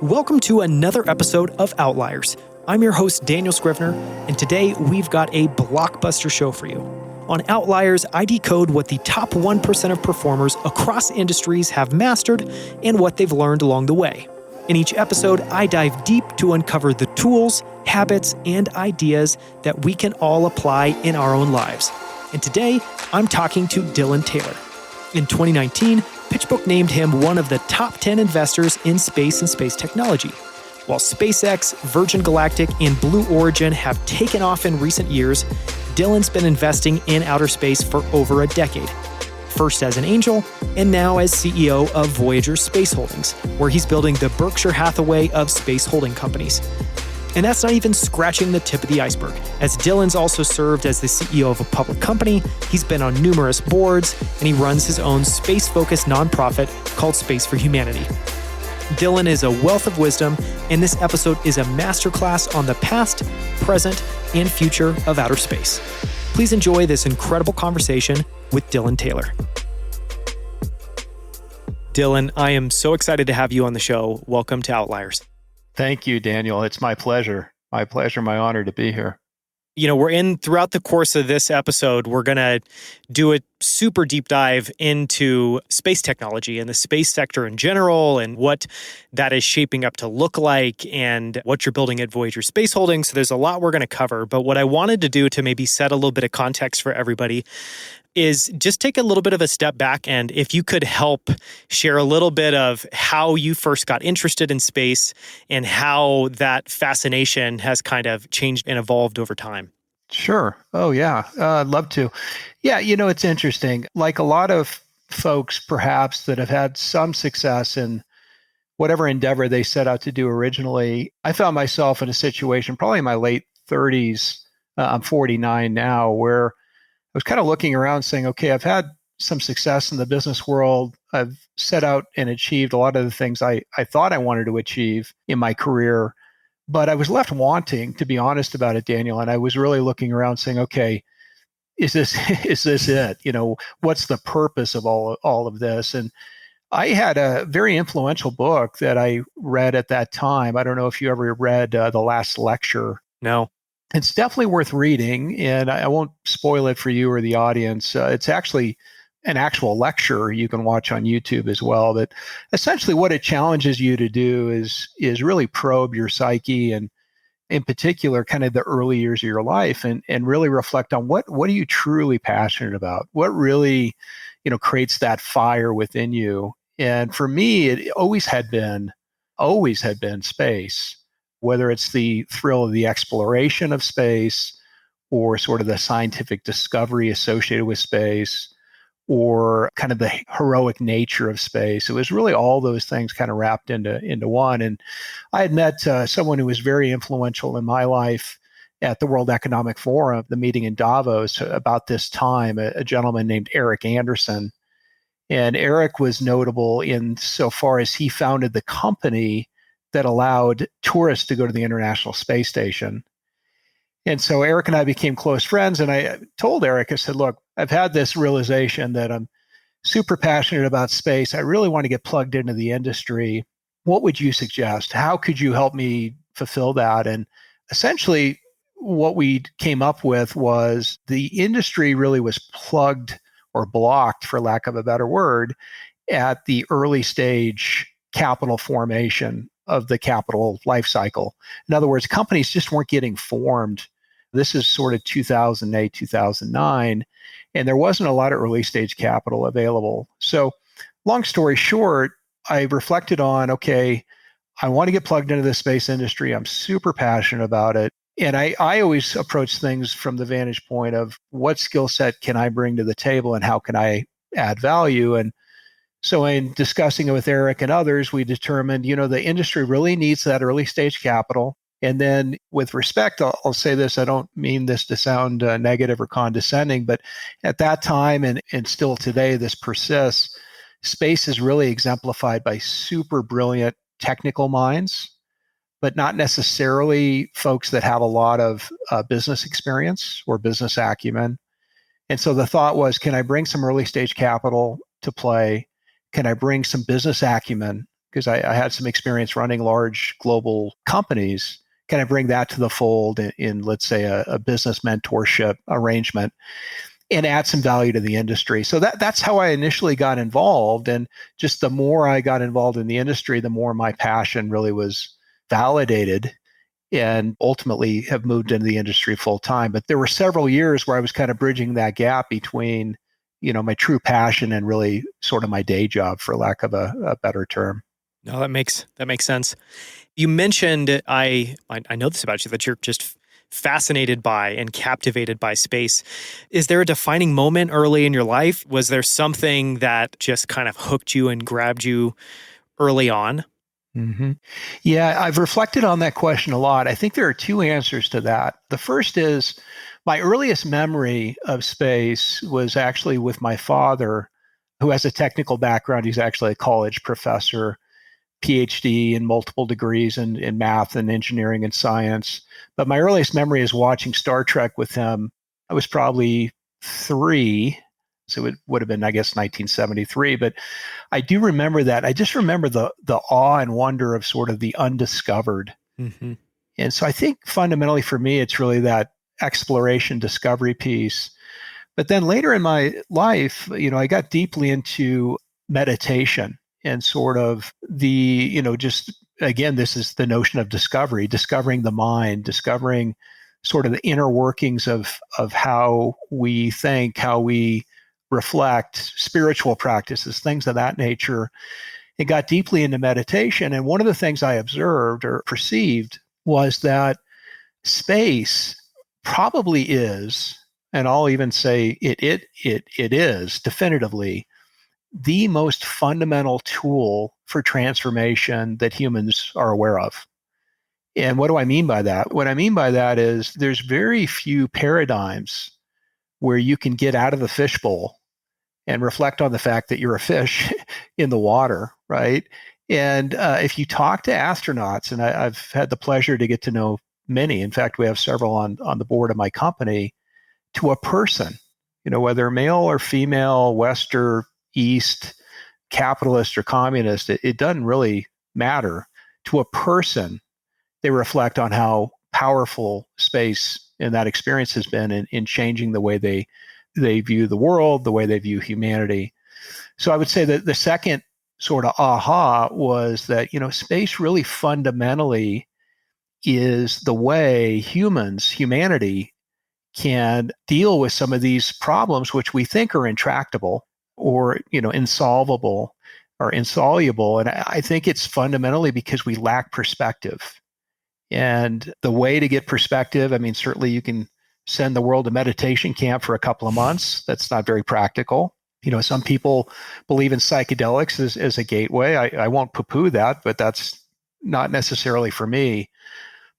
Welcome to another episode of Outliers. I'm your host, Daniel Scrivner, and today we've got a blockbuster show for you. On Outliers, I decode what the top 1% of performers across industries have mastered and what they've learned along the way. In each episode, I dive deep to uncover the tools, habits, and ideas that we can all apply in our own lives. And today, I'm talking to Dylan Taylor. In 2019, PitchBook named him one of the top 10 investors in space and space technology. While SpaceX, Virgin Galactic, and Blue Origin have taken off in recent years, Dylan's been investing in outer space for over a decade. First as an angel, and now as CEO of Voyager Space Holdings, where he's building the Berkshire Hathaway of space holding companies. And that's not even scratching the tip of the iceberg, as Dylan's also served as the CEO of a public company, he's been on numerous boards, and he runs his own space-focused nonprofit called Space for Humanity. Dylan is a wealth of wisdom, and this episode is a masterclass on the past, present, and future of outer space. Please enjoy this incredible conversation with Dylan Taylor. Dylan, I am so excited to have you on the show. Welcome to Outliers. Thank you, Daniel. It's my pleasure. My pleasure, my honor to be here. You know, throughout the course of this episode, we're going to do a super deep dive into space technology and the space sector in general and what that is shaping up to look like and what you're building at Voyager Space Holdings. So there's a lot we're going to cover. But what I wanted to do to maybe set a little bit of context for everybody is just take a little bit of a step back, and if you could help share a little bit of how you first got interested in space and how that fascination has kind of changed and evolved over time. Sure. Oh, yeah. I'd love to. Yeah, it's interesting. Like a lot of folks, perhaps, that have had some success in whatever endeavor they set out to do originally, I found myself in a situation, probably in my late 30s, I'm 49 now, where I was kind of looking around saying, okay, I've had some success in the business world. I've set out and achieved a lot of the things I thought I wanted to achieve in my career, but I was left wanting, to be honest about it, Daniel. And I was really looking around saying, okay, is this it? What's the purpose of all of this? And I had a very influential book that I read at that time. I don't know if you ever read The Last Lecture. No. It's definitely worth reading, and I won't spoil it for you or the audience. It's actually an actual lecture you can watch on YouTube as well. But essentially what it challenges you to do is really probe your psyche, and in particular, kind of the early years of your life, and really reflect on what are you truly passionate about? What really, creates that fire within you? And for me, it always had been space. Whether it's the thrill of the exploration of space or sort of the scientific discovery associated with space or kind of the heroic nature of space. It was really all those things kind of wrapped into one. And I had met someone who was very influential in my life at the World Economic Forum, the meeting in Davos about this time, a gentleman named Eric Anderson. And Eric was notable in so far as he founded the company that allowed tourists to go to the International Space Station. And so Eric and I became close friends, and I told Eric, I said, look, I've had this realization that I'm super passionate about space. I really want to get plugged into the industry. What would you suggest? How could you help me fulfill that? And essentially what we came up with was the industry really was plugged or blocked, for lack of a better word, at the early stage capital formation of the capital life cycle. In other words, companies just weren't getting formed. This is sort of 2008, 2009, and there wasn't a lot of early stage capital available. So long story short, I reflected on, okay, I want to get plugged into the space industry. I'm super passionate about it. And I always approach things from the vantage point of what skill set can I bring to the table and how can I add value? And so in discussing it with Eric and others, we determined, the industry really needs that early stage capital. And then with respect, I'll say this, I don't mean this to sound negative or condescending, but at that time and still today, this persists. Space is really exemplified by super brilliant technical minds, but not necessarily folks that have a lot of business experience or business acumen. And so the thought was, can I bring some early stage capital to play? Can I bring some business acumen? because I had some experience running large global companies. Can I bring that to the fold in let's say, a business mentorship arrangement and add some value to the industry? So that's how I initially got involved. And just the more I got involved in the industry, the more my passion really was validated, and ultimately have moved into the industry full time. But there were several years where I was kind of bridging that gap between, my true passion and really sort of my day job, for lack of a better term. No, that makes sense. You mentioned, I know this about you, that you're just fascinated by and captivated by space. Is there a defining moment early in your life? Was there something that just kind of hooked you and grabbed you early on? Mm-hmm. Yeah, I've reflected on that question a lot. I think there are two answers to that. The first is my earliest memory of space was actually with my father, who has a technical background. He's actually a college professor, PhD in multiple degrees in math and engineering and science. But my earliest memory is watching Star Trek with him. I was probably 3, so it would have been, I guess, 1973. But I do remember that. I just remember the awe and wonder of sort of the undiscovered. Mm-hmm. And so I think fundamentally for me, it's really that exploration, discovery piece. But then later in my life, I got deeply into meditation and sort of just again, this is the notion of discovery, discovering the mind, discovering sort of the inner workings of how we think, how we reflect, spiritual practices, things of that nature. It got deeply into meditation. And one of the things I observed or perceived was that space probably is, and I'll even say it is definitively the most fundamental tool for transformation that humans are aware of. And what do I mean by that? What I mean by that is there's very few paradigms where you can get out of the fishbowl and reflect on the fact that you're a fish in the water, right? And if you talk to astronauts, and I've had the pleasure to get to know many, in fact, we have several on the board of my company, to a person, whether male or female, West or East, capitalist or communist, it doesn't really matter. To a person, they reflect on how powerful space and that experience has been in changing the way they view the world, the way they view humanity. So I would say that the second sort of aha was that, space really fundamentally is the way humanity can deal with some of these problems, which we think are intractable or, insolvable or insoluble. And I think it's fundamentally because we lack perspective. And the way to get perspective, I mean, certainly you can send the world to meditation camp for a couple of months. That's not very practical. Some people believe in psychedelics as a gateway. I won't poo-poo that, but that's not necessarily for me.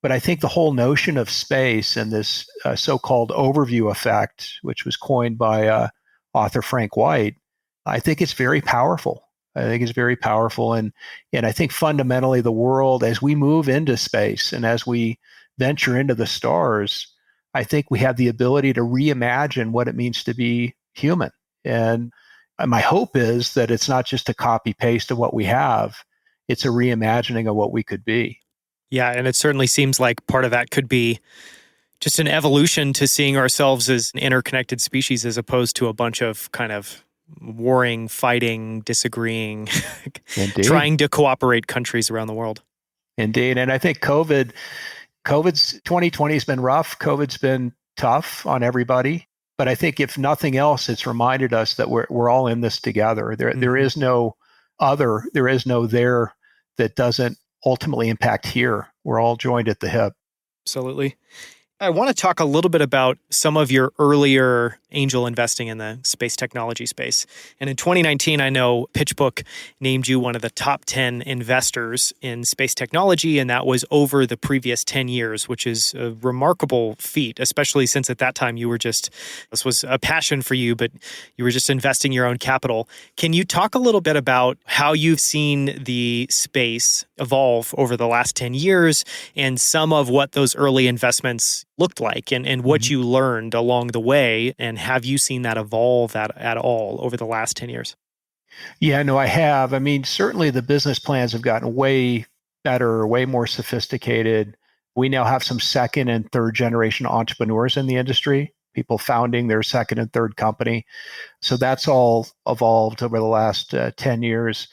But I think the whole notion of space and this so-called overview effect, which was coined by author Frank White, I think it's very powerful. And I think fundamentally the world, as we move into space and as we venture into the stars, I think we have the ability to reimagine what it means to be human. And my hope is that it's not just a copy paste of what we have, it's a reimagining of what we could be. Yeah, and it certainly seems like part of that could be just an evolution to seeing ourselves as an interconnected species as opposed to a bunch of kind of warring, fighting, disagreeing, trying to cooperate countries around the world. Indeed. And I think COVID's 2020 has been rough. COVID's been tough on everybody. But I think if nothing else, it's reminded us that we're all in this together. There is no other, there is no there that doesn't ultimately impact here. We're all joined at the hip. Absolutely. I want to talk a little bit about some of your earlier angel investing in the space technology space. And in 2019, I know PitchBook named you one of the top 10 investors in space technology, and that was over the previous 10 years, which is a remarkable feat, especially since at that time this was a passion for you, but you were just investing your own capital. Can you talk a little bit about how you've seen the space evolve over the last 10 years and some of what those early investments looked like and what you learned along the way? And have you seen that evolve at all over the last 10 years? Yeah, no, I have. I mean, certainly the business plans have gotten way better, way more sophisticated. We now have some second and third generation entrepreneurs in the industry, people founding their second and third company. So that's all evolved over the last 10 years.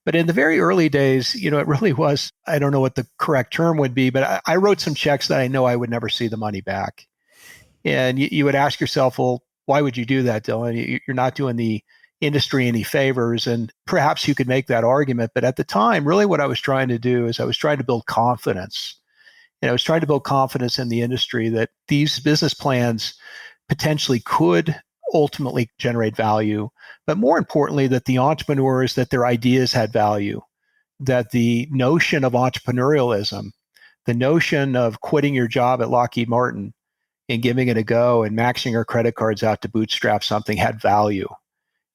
But in the very early days, it really was, I don't know what the correct term would be, but I wrote some checks that I know I would never see the money back. And you would ask yourself, well, why would you do that, Dylan? You're not doing the industry any favors. And perhaps you could make that argument. But at the time, really what I was trying to do is I was trying to build confidence. And I was trying to build confidence in the industry that these business plans potentially could ultimately generate value. But more importantly, that the entrepreneurs, that their ideas had value, that the notion of entrepreneurialism, the notion of quitting your job at Lockheed Martin and giving it a go and maxing our credit cards out to bootstrap something had value.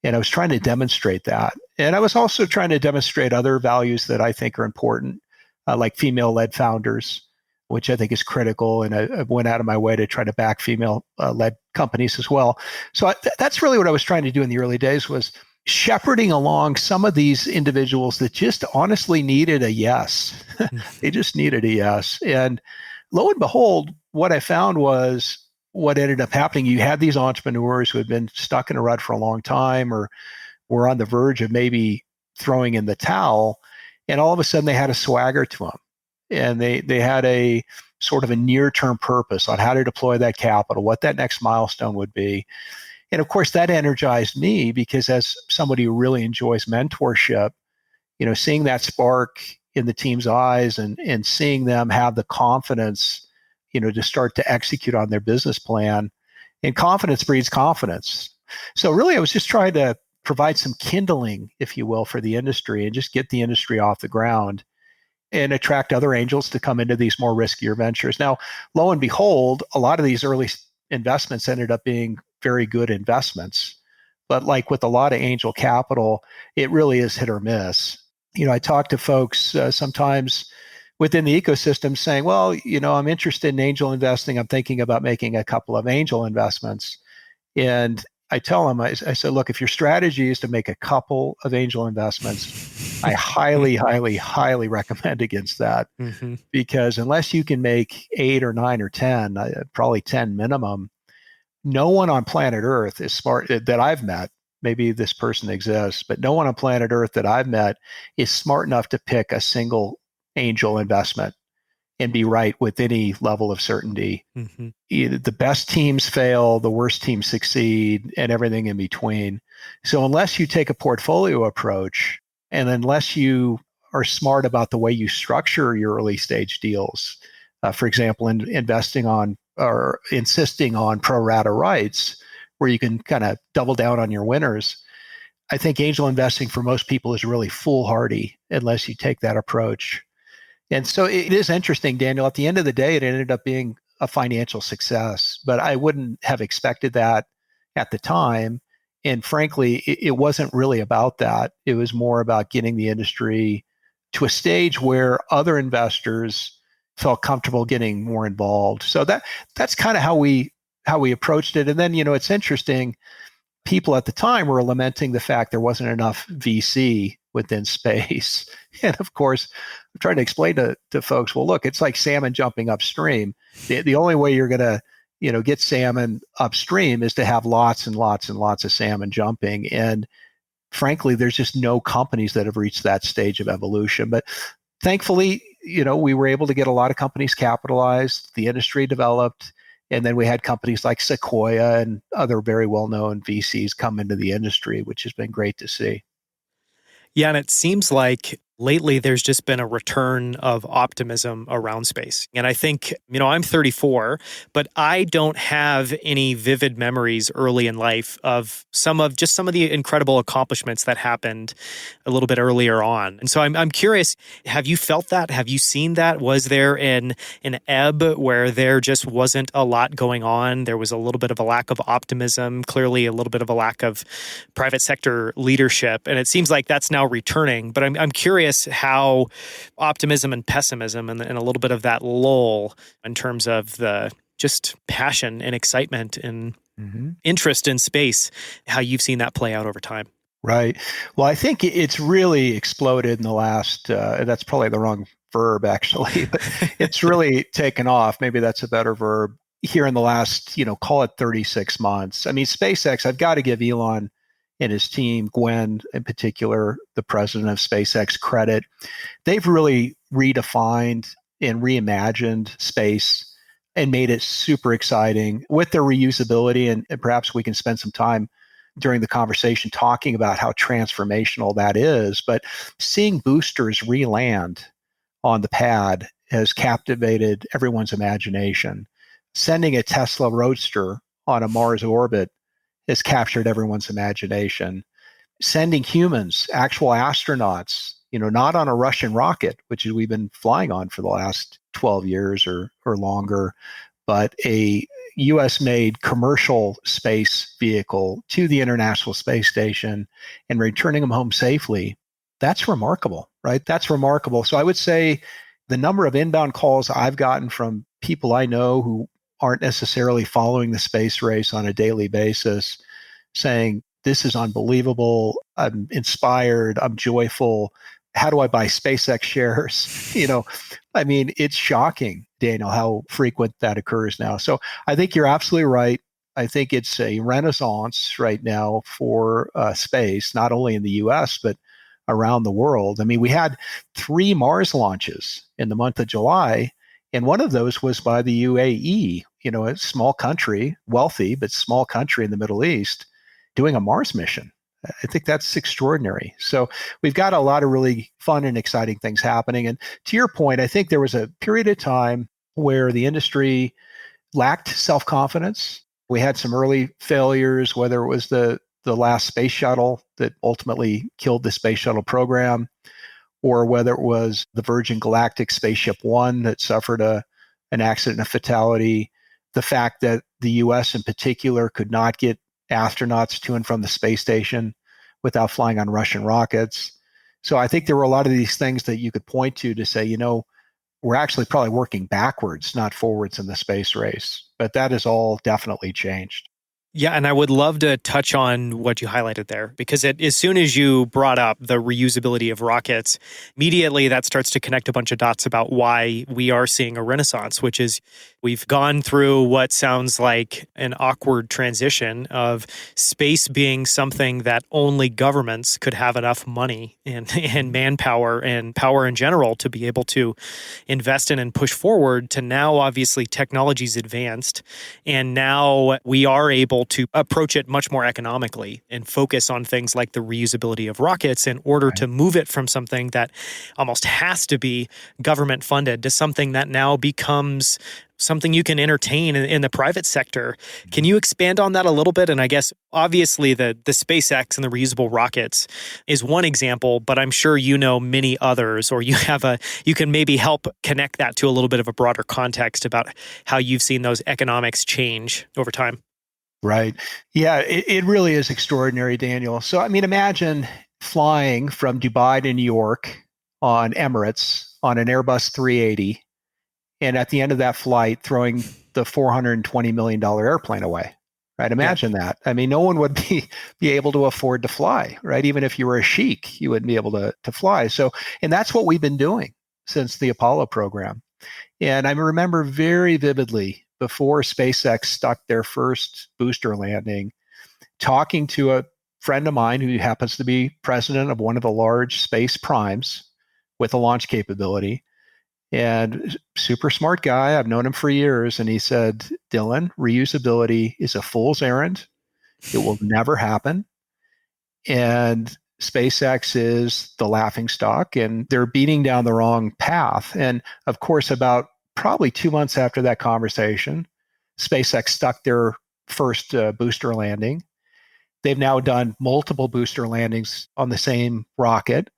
And I was trying to demonstrate that. And I was also trying to demonstrate other values that I think are important, like female-led founders, which I think is critical. And I went out of my way to try to back female-led companies as well. So that's really what I was trying to do in the early days, was shepherding along some of these individuals that just honestly needed a yes. They just needed a yes. And lo and behold, what I found was what ended up happening. You had these entrepreneurs who had been stuck in a rut for a long time or were on the verge of maybe throwing in the towel. And all of a sudden they had a swagger to them. And they had a sort of a near-term purpose on how to deploy that capital, what that next milestone would be. And of course, that energized me because as somebody who really enjoys mentorship, seeing that spark in the team's eyes and seeing them have the confidence, to start to execute on their business plan. And confidence breeds confidence. So really, I was just trying to provide some kindling, if you will, for the industry and just get the industry off the ground and attract other angels to come into these more riskier ventures. Now, lo and behold, a lot of these early investments ended up being very good investments. But like with a lot of angel capital, it really is hit or miss. I talk to folks sometimes within the ecosystem saying, well, I'm interested in angel investing. I'm thinking about making a couple of angel investments. And I tell them, I said, look, if your strategy is to make a couple of angel investments, I highly, highly, highly recommend against that. Mm-hmm. Because unless you can make 8 or 9 or 10, probably 10 minimum, no one on planet Earth is smart that I've met. Maybe this person exists, but no one on planet Earth that I've met is smart enough to pick a single angel investment and be right with any level of certainty. Mm-hmm. The best teams fail, the worst teams succeed, and everything in between. So unless you take a portfolio approach, and unless you are smart about the way you structure your early stage deals, for example, investing on or insisting on pro rata rights, where you can kind of double down on your winners, I think angel investing for most people is really foolhardy unless you take that approach. And so it is interesting, Daniel. At the end of the day, it ended up being a financial success, but I wouldn't have expected that at the time. And frankly, it wasn't really about that. It was more about getting the industry to a stage where other investors felt comfortable getting more involved. So that's kind of how we approached it. And then, it's interesting. People at the time were lamenting the fact there wasn't enough VC within space. And of course, I'm trying to explain to folks, well, look, it's like salmon jumping upstream. The only way you're going to, get salmon upstream is to have lots and lots and lots of salmon jumping. And frankly, there's just no companies that have reached that stage of evolution. But thankfully, we were able to get a lot of companies capitalized, the industry developed, and then we had companies like Sequoia and other very well-known VCs come into the industry, which has been great to see. Yeah, and it seems like lately there's just been a return of optimism around space. And I think, I'm 34, but I don't have any vivid memories early in life of some of the incredible accomplishments that happened a little bit earlier on. And so I'm curious, have you felt that? Have you seen that? Was there an ebb where there just wasn't a lot going on? There was a little bit of a lack of optimism, clearly a little bit of a lack of private sector leadership. And it seems like that's now returning. But I'm curious how optimism and pessimism and a little bit of that lull in terms of the just passion and excitement and interest in space, how you've seen that play out over time. Right. Well, I think it's really exploded in the last, that's probably the wrong verb actually, but it's really taken off. Maybe that's a better verb here in the last, call it 36 months. I mean, SpaceX, I've got to give Elon and his team, Gwen in particular, the president of SpaceX, credit. They've really redefined and reimagined space and made it super exciting with their reusability. And perhaps we can spend some time during the conversation talking about how transformational that is. But seeing boosters re-land on the pad has captivated everyone's imagination. Sending a Tesla Roadster on a Mars orbit has captured everyone's imagination. Sending humans, actual astronauts, not on a Russian rocket, which we've been flying on for the last 12 years or longer, but a US made commercial space vehicle to the International Space Station and returning them home safely. That's remarkable, right? That's remarkable. So I would say the number of inbound calls I've gotten from people I know who aren't necessarily following the space race on a daily basis saying, this is unbelievable. I'm inspired. I'm joyful. How do I buy SpaceX shares? I mean, it's shocking, Daniel, how frequent that occurs now. So I think you're absolutely right. I think it's a renaissance right now for space, not only in the US, but around the world. I mean, we had 3 Mars launches in the month of July, and one of those was by the UAE, a small country, wealthy, but small country in the Middle East, doing a Mars mission. I think that's extraordinary. So we've got a lot of really fun and exciting things happening. And to your point, I think there was a period of time where the industry lacked self-confidence. We had some early failures, whether it was the last space shuttle that ultimately killed the space shuttle program, or whether it was the Virgin Galactic Spaceship One that suffered an accident, a fatality, the fact that the US in particular could not get astronauts to and from the space station without flying on Russian rockets. So I think there were a lot of these things that you could point to say, we're actually probably working backwards, not forwards in the space race. But that has all definitely changed. Yeah, and I would love to touch on what you highlighted there, because as soon as you brought up the reusability of rockets, immediately that starts to connect a bunch of dots about why we are seeing a renaissance, which is we've gone through what sounds like an awkward transition of space being something that only governments could have enough money and manpower and power in general to be able to invest in and push forward, to now obviously technology's advanced, and now we are able to approach it much more economically and focus on things like the reusability of rockets in order to move it from something that almost has to be government funded to something that now becomes something you can entertain in the private sector. Can you expand on that a little bit? And I guess obviously the SpaceX and the reusable rockets is one example, but I'm sure you know many others, or you can maybe help connect that to a little bit of a broader context about how you've seen those economics change over time. Right. Yeah, it really is extraordinary, Daniel. So, I mean, imagine flying from Dubai to New York on Emirates on an Airbus 380, and at the end of that flight, throwing the $420 million airplane away. Right. Imagine that. I mean, no one would be able to afford to fly, right? Even if you were a sheik, you wouldn't be able to fly. So, and that's what we've been doing since the Apollo program. And I remember very vividly, before SpaceX stuck their first booster landing, talking to a friend of mine who happens to be president of one of the large space primes with a launch capability, and super smart guy. I've known him for years. And he said, Dylan, reusability is a fool's errand. It will never happen. And SpaceX is the laughingstock, and they're beating down the wrong path. And of course, about probably 2 months after that conversation, SpaceX stuck their first booster landing. They've now done multiple booster landings on the same rocket.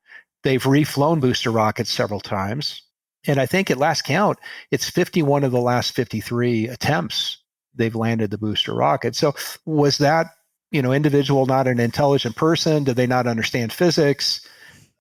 They've reflown booster rockets several times. And I think at last count, it's 51 of the last 53 attempts they've landed the booster rocket. So was that, individual not an intelligent person? Did they not understand physics?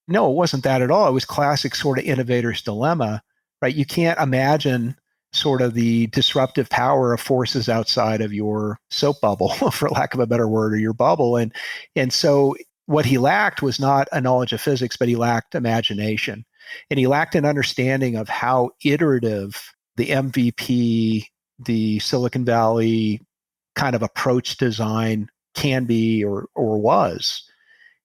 No, it wasn't that at all. It was classic sort of innovator's dilemma, right? You can't imagine sort of the disruptive power of forces outside of your soap bubble, for lack of a better word, or your bubble. And so what he lacked was not a knowledge of physics, but he lacked imagination. And he lacked an understanding of how iterative the MVP, the Silicon Valley kind of approach design can be or was.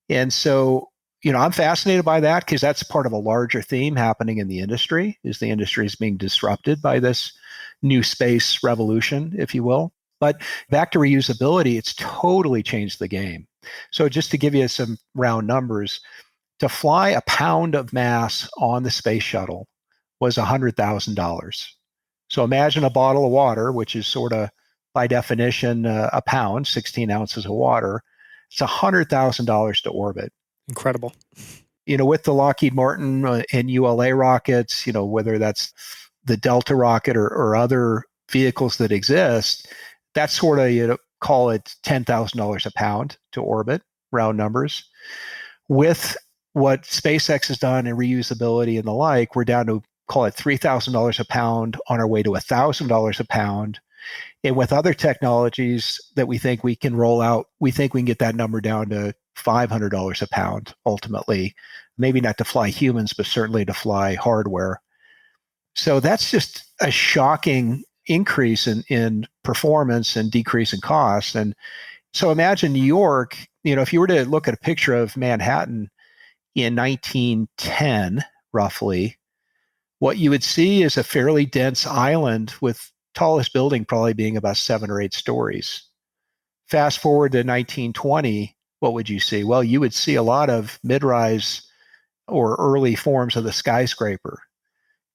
And so, I'm fascinated by that because that's part of a larger theme happening in the industry, is the industry is being disrupted by this new space revolution, if you will. But back to reusability, it's totally changed the game. So just to give you some round numbers, to fly a pound of mass on the space shuttle was $100,000. So imagine a bottle of water, which is sort of by definition a pound, 16 ounces of water. It's $100,000 to orbit. Incredible. With the Lockheed Martin and ULA rockets, whether that's the Delta rocket or other vehicles that exist, that's sort of, call it $10,000 a pound to orbit, round numbers. With what SpaceX has done in reusability and the like, we're down to, call it $3,000 a pound, on our way to $1,000 a pound. And with other technologies that we think we can roll out, we think we can get that number down to $500 a pound ultimately. Maybe not to fly humans, but certainly to fly hardware. So that's just a shocking increase in performance and decrease in cost. And so imagine New York, if you were to look at a picture of Manhattan in 1910, roughly, what you would see is a fairly dense island with tallest building probably being about 7 or 8 stories. Fast forward to 1920, what would you see? Well, you would see a lot of mid-rise or early forms of the skyscraper.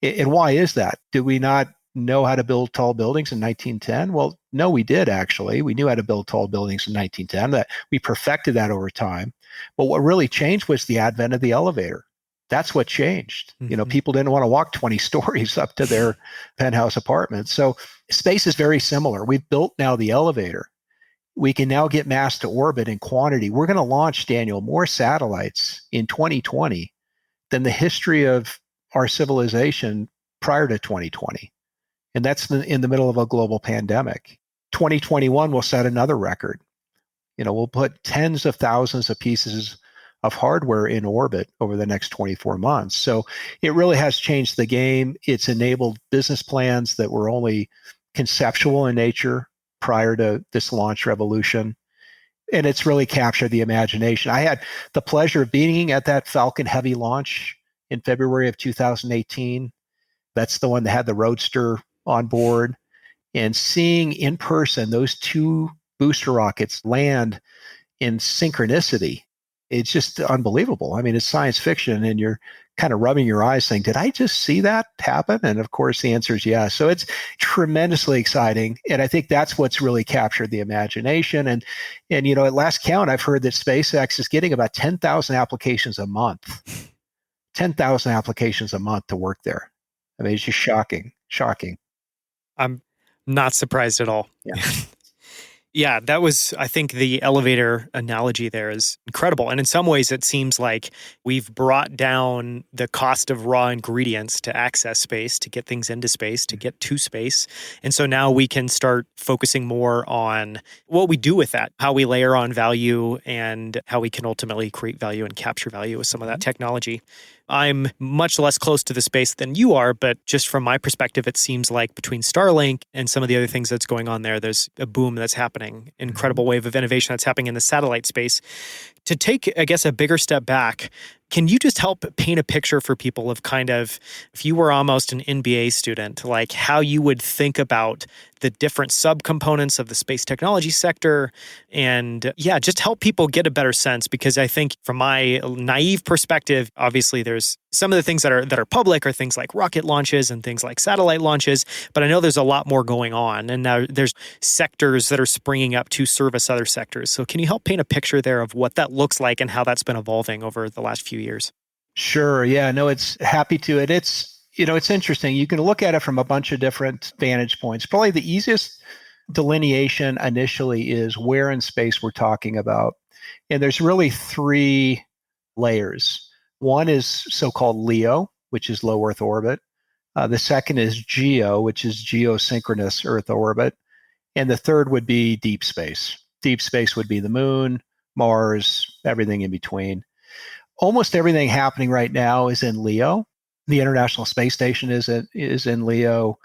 And why is that? Did we not know how to build tall buildings in 1910? Well, no, we did actually. We knew how to build tall buildings in 1910. That we perfected that over time. But what really changed was the advent of the elevator. That's what changed. Mm-hmm. People didn't want to walk 20 stories up to their penthouse apartments. So space is very similar. We've built now the elevator. We can now get mass to orbit in quantity. We're going to launch, Daniel, more satellites in 2020 than the history of our civilization prior to 2020. And that's in the middle of a global pandemic. 2021 will set another record. We'll put tens of thousands of pieces of hardware in orbit over the next 24 months. So it really has changed the game. It's enabled business plans that were only conceptual in nature prior to this launch revolution. And it's really captured the imagination. I had the pleasure of being at that Falcon Heavy launch in February of 2018. That's the one that had the Roadster on board. And seeing in person those 2 booster rockets land in synchronicity, it's just unbelievable. I mean, it's science fiction, and you're kind of rubbing your eyes saying, did I just see that happen? And of course, the answer is yes. So it's tremendously exciting. And I think that's what's really captured the imagination. And at last count, I've heard that SpaceX is getting about 10,000 applications a month. 10,000 applications a month to work there. I mean, it's just shocking. I'm not surprised at all. Yeah. Yeah, that was, I think the elevator analogy there is incredible. And in some ways, it seems like we've brought down the cost of raw ingredients to access space, to get things into space, to get to space. And so now we can start focusing more on what we do with that, how we layer on value, and how we can ultimately create value and capture value with some of that technology. I'm much less close to the space than you are, but just from my perspective, it seems like between Starlink and some of the other things that's going on there, there's a boom that's happening, incredible wave of innovation that's happening in the satellite space. To take, I guess, a bigger step back, can you just help paint a picture for people of kind of, if you were almost an MBA student, like how you would think about the different subcomponents of the space technology sector, and just help people get a better sense? Because I think from my naive perspective, obviously there's some of the things that are public are things like rocket launches and things like satellite launches, but I know there's a lot more going on, and now there's sectors that are springing up to service other sectors. So can you help paint a picture there of what that looks like and how that's been evolving over the last few years? Sure. Yeah, no, it's happy to. It's interesting. You can look at it from a bunch of different vantage points. Probably the easiest delineation initially is where in space we're talking about. And there's really 3 layers. One is so-called LEO, which is low Earth orbit. The second is GEO, which is geosynchronous Earth orbit. And the third would be deep space. Deep space would be the moon, Mars, everything in between. Almost everything happening right now is in Leo. The International Space Station is in Leo.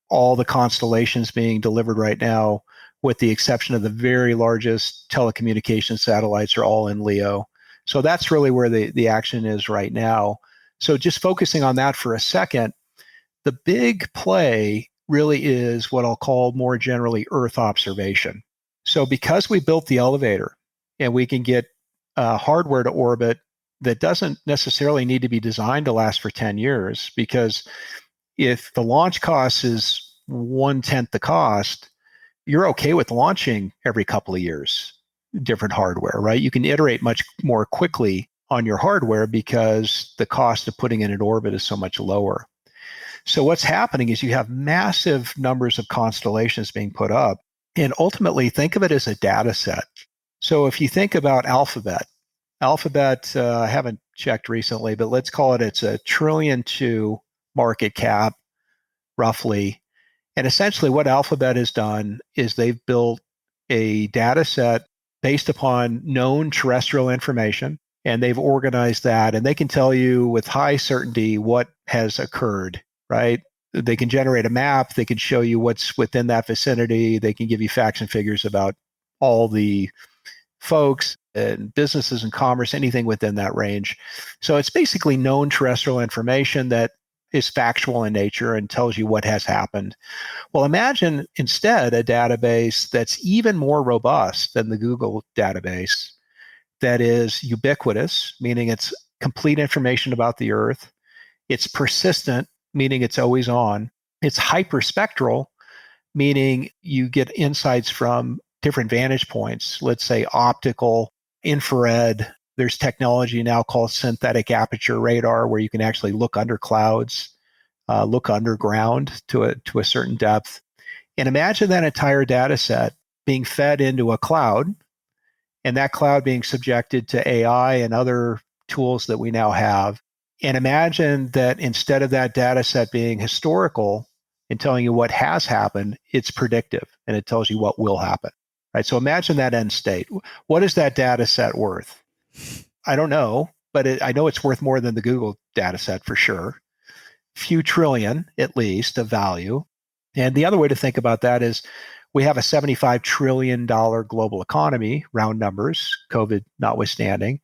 All the constellations being delivered right now, with the exception of the very largest telecommunication satellites, are all in Leo. So that's really where the action is right now. So just focusing on that for a second, the big play really is what I'll call more generally Earth observation. So because we built the elevator and we can get hardware to orbit that doesn't necessarily need to be designed to last for 10 years, because if the launch cost is 1/10 the cost, you're okay with launching every couple of years different hardware, right? You can iterate much more quickly on your hardware because the cost of putting it in orbit is so much lower. So what's happening is you have massive numbers of constellations being put up, and ultimately think of it as a data set. So if you think about Alphabet, I haven't checked recently, but let's call it's a $1.2 trillion market cap, roughly. And essentially what Alphabet has done is they've built a data set based upon known terrestrial information, and they've organized that, and they can tell you with high certainty what has occurred, right? They can generate a map, they can show you what's within that vicinity, they can give you facts and figures about all the folks and businesses and commerce, anything within that range. So it's basically known terrestrial information that is factual in nature and tells you what has happened. Well, imagine instead a database that's even more robust than the Google database, that is ubiquitous, meaning it's complete information about the Earth. It's persistent, meaning it's always on. It's hyperspectral, meaning you get insights from different vantage points, let's say optical, infrared. There's technology now called synthetic aperture radar, where you can actually look under clouds, look underground to a certain depth. And imagine that entire data set being fed into a cloud, and that cloud being subjected to AI and other tools that we now have. And imagine that instead of that data set being historical and telling you what has happened, it's predictive and it tells you what will happen. Right? So imagine that end state. What is that data set worth? I don't know, but I know it's worth more than the Google data set for sure. Few trillion, at least, of value. And the other way to think about that is we have a $75 trillion global economy, round numbers, COVID notwithstanding.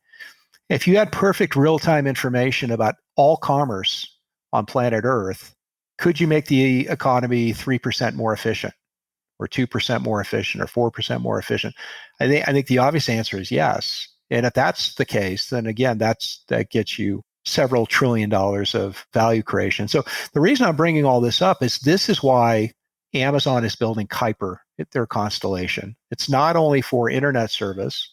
If you had perfect real-time information about all commerce on planet Earth, could you make the economy 3% more efficient, or 2% more efficient, or 4% more efficient? I think the obvious answer is yes. And if that's the case, then again, that gets you several $1 trillion of value creation. So the reason I'm bringing all this up is this is why Amazon is building Kuiper, their constellation. It's not only for internet service,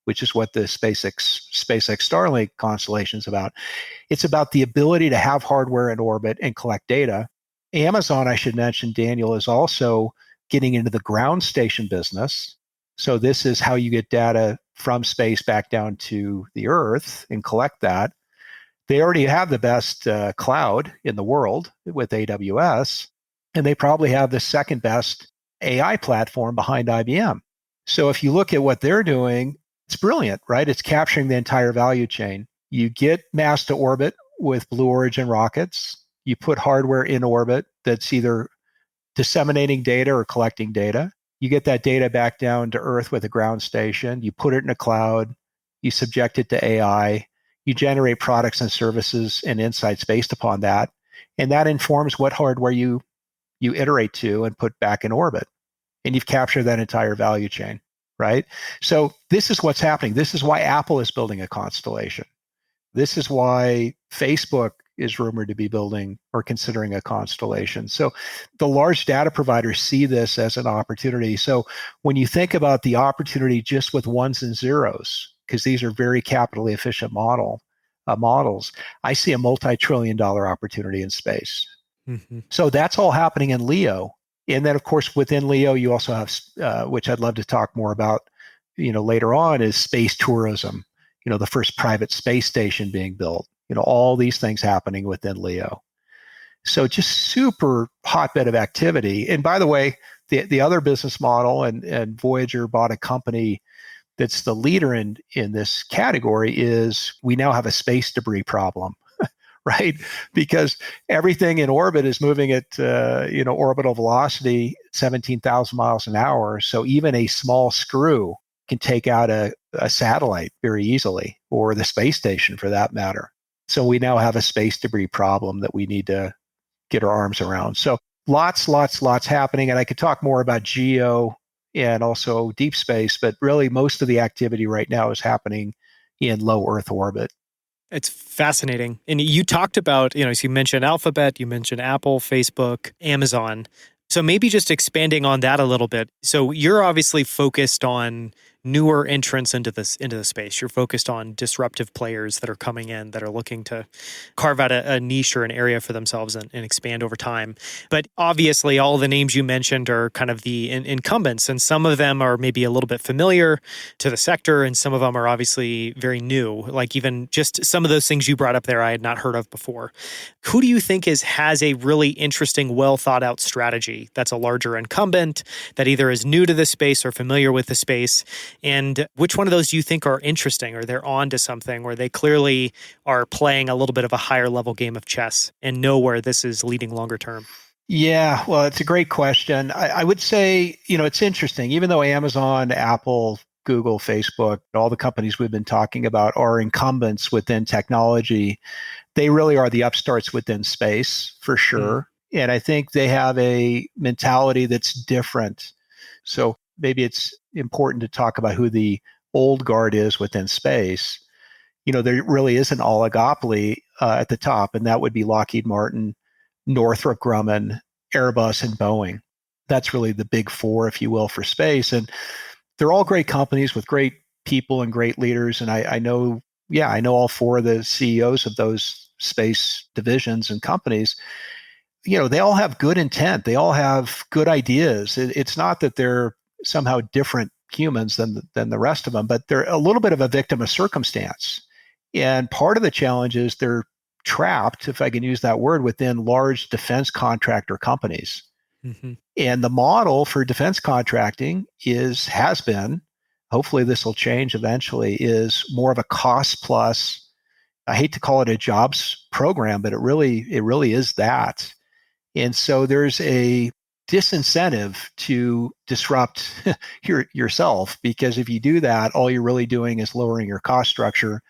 which is what the SpaceX Starlink constellation is about. It's about the ability to have hardware in orbit and collect data. Amazon, I should mention, Daniel, is also getting into the ground station business. So this is how you get data from space back down to the Earth and collect that. They already have the best cloud in the world with AWS, and they probably have the second best AI platform behind IBM. So if you look at what they're doing, it's brilliant, right? It's capturing the entire value chain. You get mass to orbit with Blue Origin rockets. You put hardware in orbit that's either disseminating data or collecting data. You get that data back down to Earth with a ground station. You put it in a cloud. You subject it to AI. You generate products and services and insights based upon that. And that informs what hardware you iterate to and put back in orbit. And you've captured that entire value chain, right? So this is what's happening. This is why Apple is building a constellation. This is why Facebook is rumored to be building or considering a constellation. So the large data providers see this as an opportunity. So when you think about the opportunity just with ones and zeros, because these are very capitally efficient models, I see a multi-trillion-dollar opportunity in space. Mm-hmm. So that's all happening in Leo. And then, of course, within Leo, you also have, which I'd love to talk more about, later on, is space tourism. The first private space station being built. All these things happening within Leo. So just super hotbed of activity. And by the way, the other business model, and Voyager bought a company that's the leader in this category is we now have a space debris problem, right? Because everything in orbit is moving at orbital velocity 17,000 miles an hour. So even a small screw can take out a satellite very easily, or the space station for that matter. So we now have a space debris problem that we need to get our arms around. So lots happening. And I could talk more about geo and also deep space, but really most of the activity right now is happening in low Earth orbit. It's fascinating. And you talked about, so you mentioned Alphabet, you mentioned Apple, Facebook, Amazon. So maybe just expanding on that a little bit. So you're obviously focused on newer entrants into the space. You're focused on disruptive players that are coming in that are looking to carve out a niche or an area for themselves and expand over time. But obviously, all the names you mentioned are kind of the incumbents, and some of them are maybe a little bit familiar to the sector, and some of them are obviously very new. Like even just some of those things you brought up there, I had not heard of before. Who do you think has a really interesting, well thought out strategy that's a larger incumbent that either is new to the space or familiar with the space? And which one of those do you think are interesting, or they're on to something where they clearly are playing a little bit of a higher level game of chess and know where this is leading longer term? Yeah, well, it's a great question. I would say, it's interesting. Even though Amazon, Apple, Google, Facebook, all the companies we've been talking about are incumbents within technology, they really are the upstarts within space for sure. And I think they have a mentality that's different. So maybe it's important to talk about who the old guard is within space. There really is an oligopoly at the top, and that would be Lockheed Martin, Northrop Grumman, Airbus, and Boeing. That's really the big four, if you will, for space. And they're all great companies with great people and great leaders. And I know all four of the CEOs of those space divisions and companies. They all have good intent. They all have good ideas. It's not that they're somehow different humans than the rest of them, but they're a little bit of a victim of circumstance. And part of the challenge is they're trapped, if I can use that word, within large defense contractor companies. Mm-hmm. And the model for defense contracting has been, hopefully this will change eventually, is more of a cost plus. I hate to call it a jobs program, but it really is that. And so there's a disincentive to disrupt yourself, because if you do that, all you're really doing is lowering your cost structure.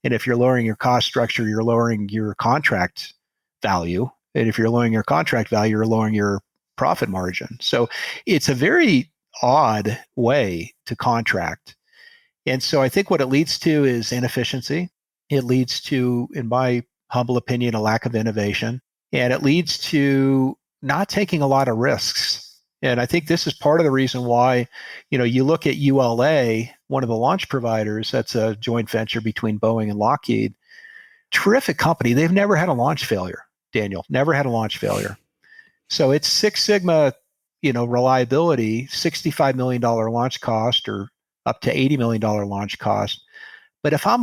And if you're lowering your cost structure, you're lowering your contract value. And if you're lowering your contract value, you're lowering your profit margin. So it's a very odd way to contract. And so I think what it leads to is inefficiency. It leads to, in my humble opinion, a lack of innovation. And it leads to not taking a lot of risks. And I think this is part of the reason why, you look at ULA, one of the launch providers, that's a joint venture between Boeing and Lockheed. Terrific company. They've never had a launch failure, Daniel, never had a launch failure. So it's Six Sigma, reliability, $65 million launch cost or up to $80 million launch cost. But if I'm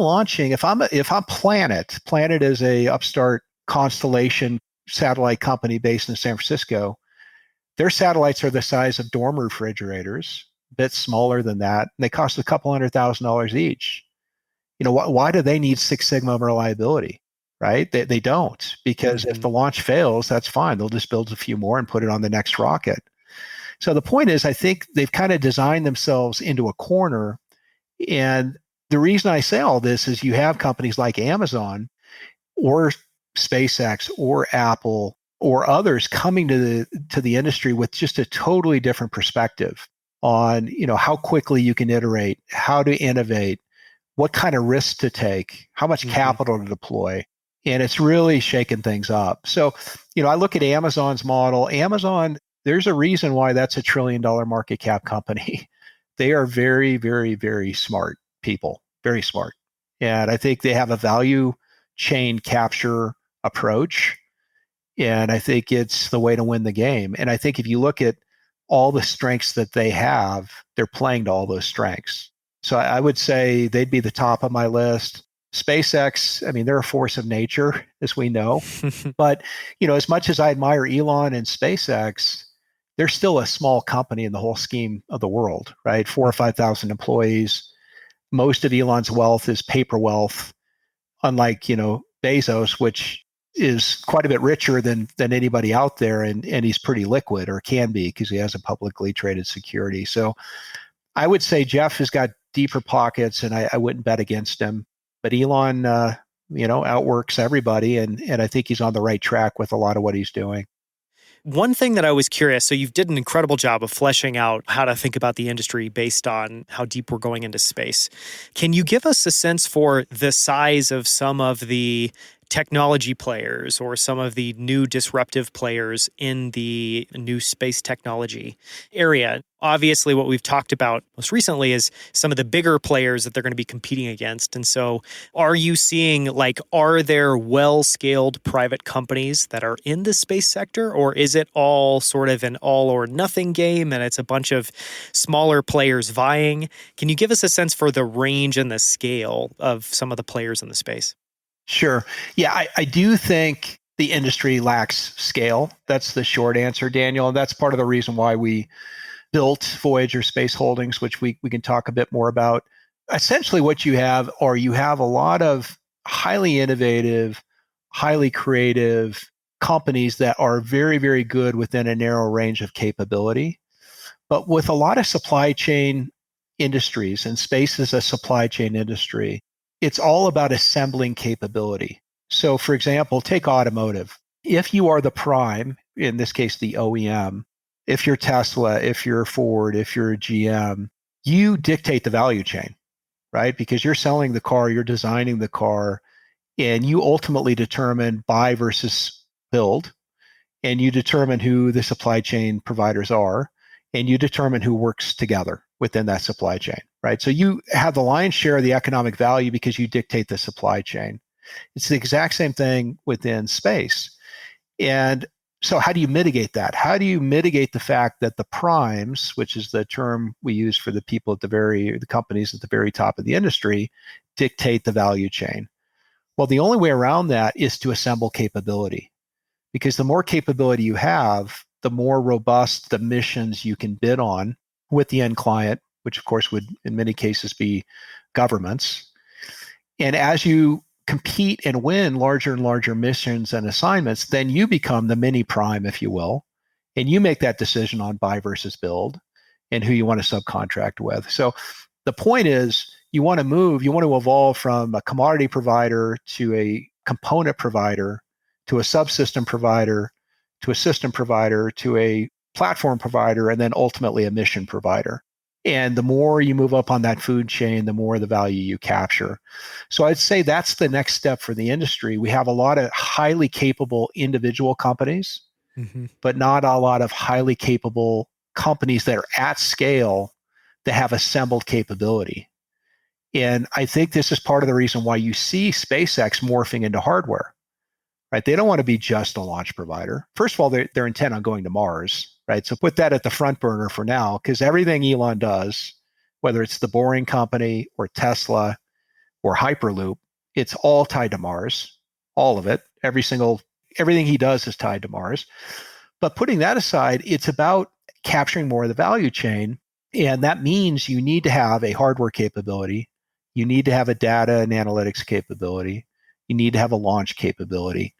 Planet is a upstart constellation satellite company based in San Francisco. Their satellites are the size of dorm refrigerators, a bit smaller than that. And they cost a couple $100,000 each. Why do they need Six Sigma reliability, right? They don't, because if the launch fails, that's fine. They'll just build a few more and put it on the next rocket. So the point is, I think they've kind of designed themselves into a corner. And the reason I say all this is you have companies like Amazon or SpaceX or Apple or others coming to the industry with just a totally different perspective on, how quickly you can iterate, how to innovate, what kind of risks to take, how much capital to deploy. And it's really shaken things up. So, I look at Amazon's model. Amazon, there's a reason why that's a $1 trillion market cap company. They are very, very, very smart people, very smart. And I think they have a value chain capture approach. And I think it's the way to win the game. And I think if you look at all the strengths that they have, they're playing to all those strengths. So I would say they'd be the top of my list. SpaceX, they're a force of nature, as we know. But, as much as I admire Elon and SpaceX, they're still a small company in the whole scheme of the world, right? 4,000 or 5,000 employees. most of Elon's wealth is paper wealth, unlike, Bezos, which is quite a bit richer than anybody out there, and he's pretty liquid, or can be, because he has a publicly traded security. So I would say Jeff has got deeper pockets, and I wouldn't bet against him. But Elon, outworks everybody, and I think he's on the right track with a lot of what he's doing. One thing that I was curious, so you've did an incredible job of fleshing out how to think about the industry based on how deep we're going into space. Can you give us a sense for the size of some of the technology players or some of the new disruptive players in the new space technology area? Obviously, what we've talked about most recently is some of the bigger players that they're going to be competing against. And so are you seeing, are there well-scaled private companies that are in the space sector, or is it all sort of an all or nothing game and it's a bunch of smaller players vying? Can you give us a sense for the range and the scale of some of the players in the space? Sure. Yeah, I do think the industry lacks scale. That's the short answer, Daniel. And that's part of the reason why we built Voyager Space Holdings, which we can talk a bit more about. Essentially, what you have a lot of highly innovative, highly creative companies that are very, very good within a narrow range of capability. But with a lot of supply chain industries, and space is a supply chain industry, it's all about assembling capability. So, for example, take automotive. If you are the prime, in this case, the OEM, if you're Tesla, if you're Ford, if you're GM, you dictate the value chain, right? Because you're selling the car, you're designing the car, and you ultimately determine buy versus build, and you determine who the supply chain providers are, and you determine who works together within that supply chain, right? So you have the lion's share of the economic value because you dictate the supply chain. It's the exact same thing within space. And so how do you mitigate that? How do you mitigate the fact that the primes, which is the term we use for the people the companies at the very top of the industry, dictate the value chain? Well, the only way around that is to assemble capability, because the more capability you have, the more robust the missions you can bid on with the end client, which of course would in many cases be governments. And as you compete and win larger and larger missions and assignments, then you become the mini prime, if you will, and you make that decision on buy versus build and who you want to subcontract with. So the point is, you want to evolve from a commodity provider to a component provider to a subsystem provider to a system provider to a platform provider, and then ultimately a mission provider. And the more you move up on that food chain, the more the value you capture. So I'd say that's the next step for the industry. We have a lot of highly capable individual companies, but not a lot of highly capable companies that are at scale that have assembled capability. And I think this is part of the reason why you see SpaceX morphing into hardware, right? They don't want to be just a launch provider. First of all, they're intent on going to Mars, right? So put that at the front burner for now, because everything Elon does, whether it's the Boring Company or Tesla or Hyperloop, it's all tied to Mars, all of it. Everything he does is tied to Mars. But putting that aside, it's about capturing more of the value chain. And that means you need to have a hardware capability. You need to have a data and analytics capability. You need to have a launch capability.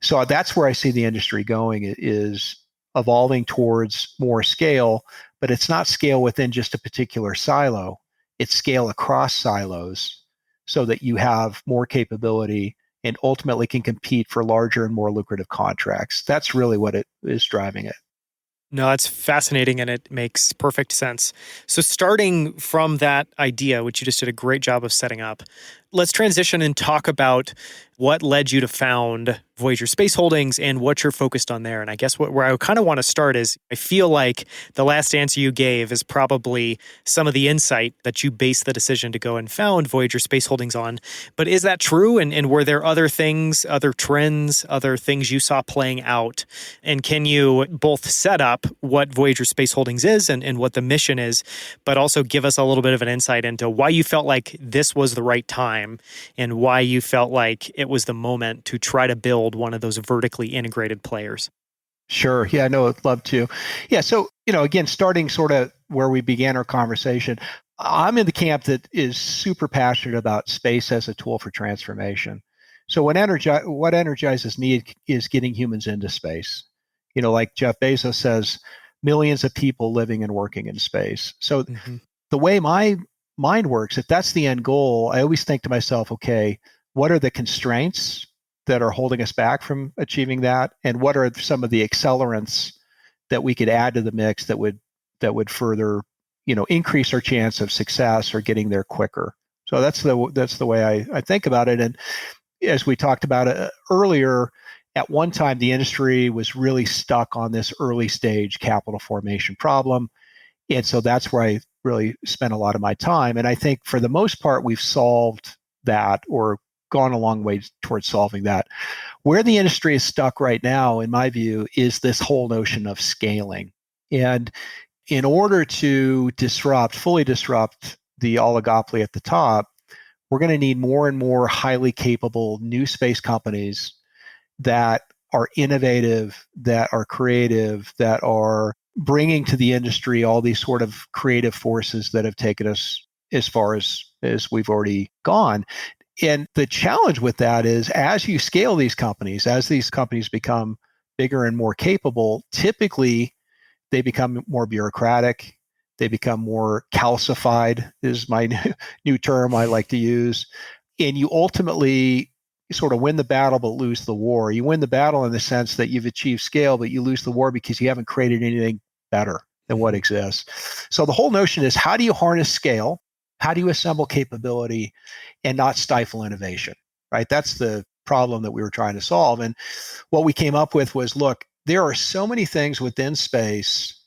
So that's where I see the industry going, is evolving towards more scale, but it's not scale within just a particular silo. It's scale across silos so that you have more capability and ultimately can compete for larger and more lucrative contracts. That's really what it is driving it. No, it's fascinating and it makes perfect sense. So starting from that idea, which you just did a great job of setting up, let's transition and talk about what led you to found Voyager Space Holdings and what you're focused on there. And I guess where I kind of want to start is, I feel like the last answer you gave is probably some of the insight that you based the decision to go and found Voyager Space Holdings on. But is that true? And were there other things, other trends, other things you saw playing out? And can you both set up what Voyager Space Holdings is and what the mission is, but also give us a little bit of an insight into why you felt like this was the right time and why you felt like it was the moment to try to build one of those vertically integrated players? Sure. Yeah, no, I'd love to. Yeah. So, again, starting sort of where we began our conversation, I'm in the camp that is super passionate about space as a tool for transformation. So what energizes me is getting humans into space. Like Jeff Bezos says, millions of people living and working in space. So Mm-hmm. the way my mind works, if that's the end goal, I always think to myself, okay, what are the constraints that are holding us back from achieving that? And what are some of the accelerants that we could add to the mix that would further, increase our chance of success or getting there quicker? So that's the way I think about it. And as we talked about earlier, at one time the industry was really stuck on this early stage capital formation problem. And so that's where I really spent a lot of my time. And I think for the most part, we've solved that or gone a long way towards solving that. Where the industry is stuck right now, in my view, is this whole notion of scaling. And in order to fully disrupt the oligopoly at the top, we're going to need more and more highly capable new space companies that are innovative, that are creative, that are bringing to the industry all these sort of creative forces that have taken us as far as we've already gone. And the challenge with that is as you scale these companies, as these companies become bigger and more capable, typically they become more bureaucratic. They become more calcified, is my new term I like to use. And you ultimately sort of win the battle but lose the war. You win the battle in the sense that you've achieved scale, but you lose the war because you haven't created anything better than what exists. So the whole notion is, how do you harness scale? How do you assemble capability and not stifle innovation? Right? That's the problem that we were trying to solve. And what we came up with was, look, there are so many things within space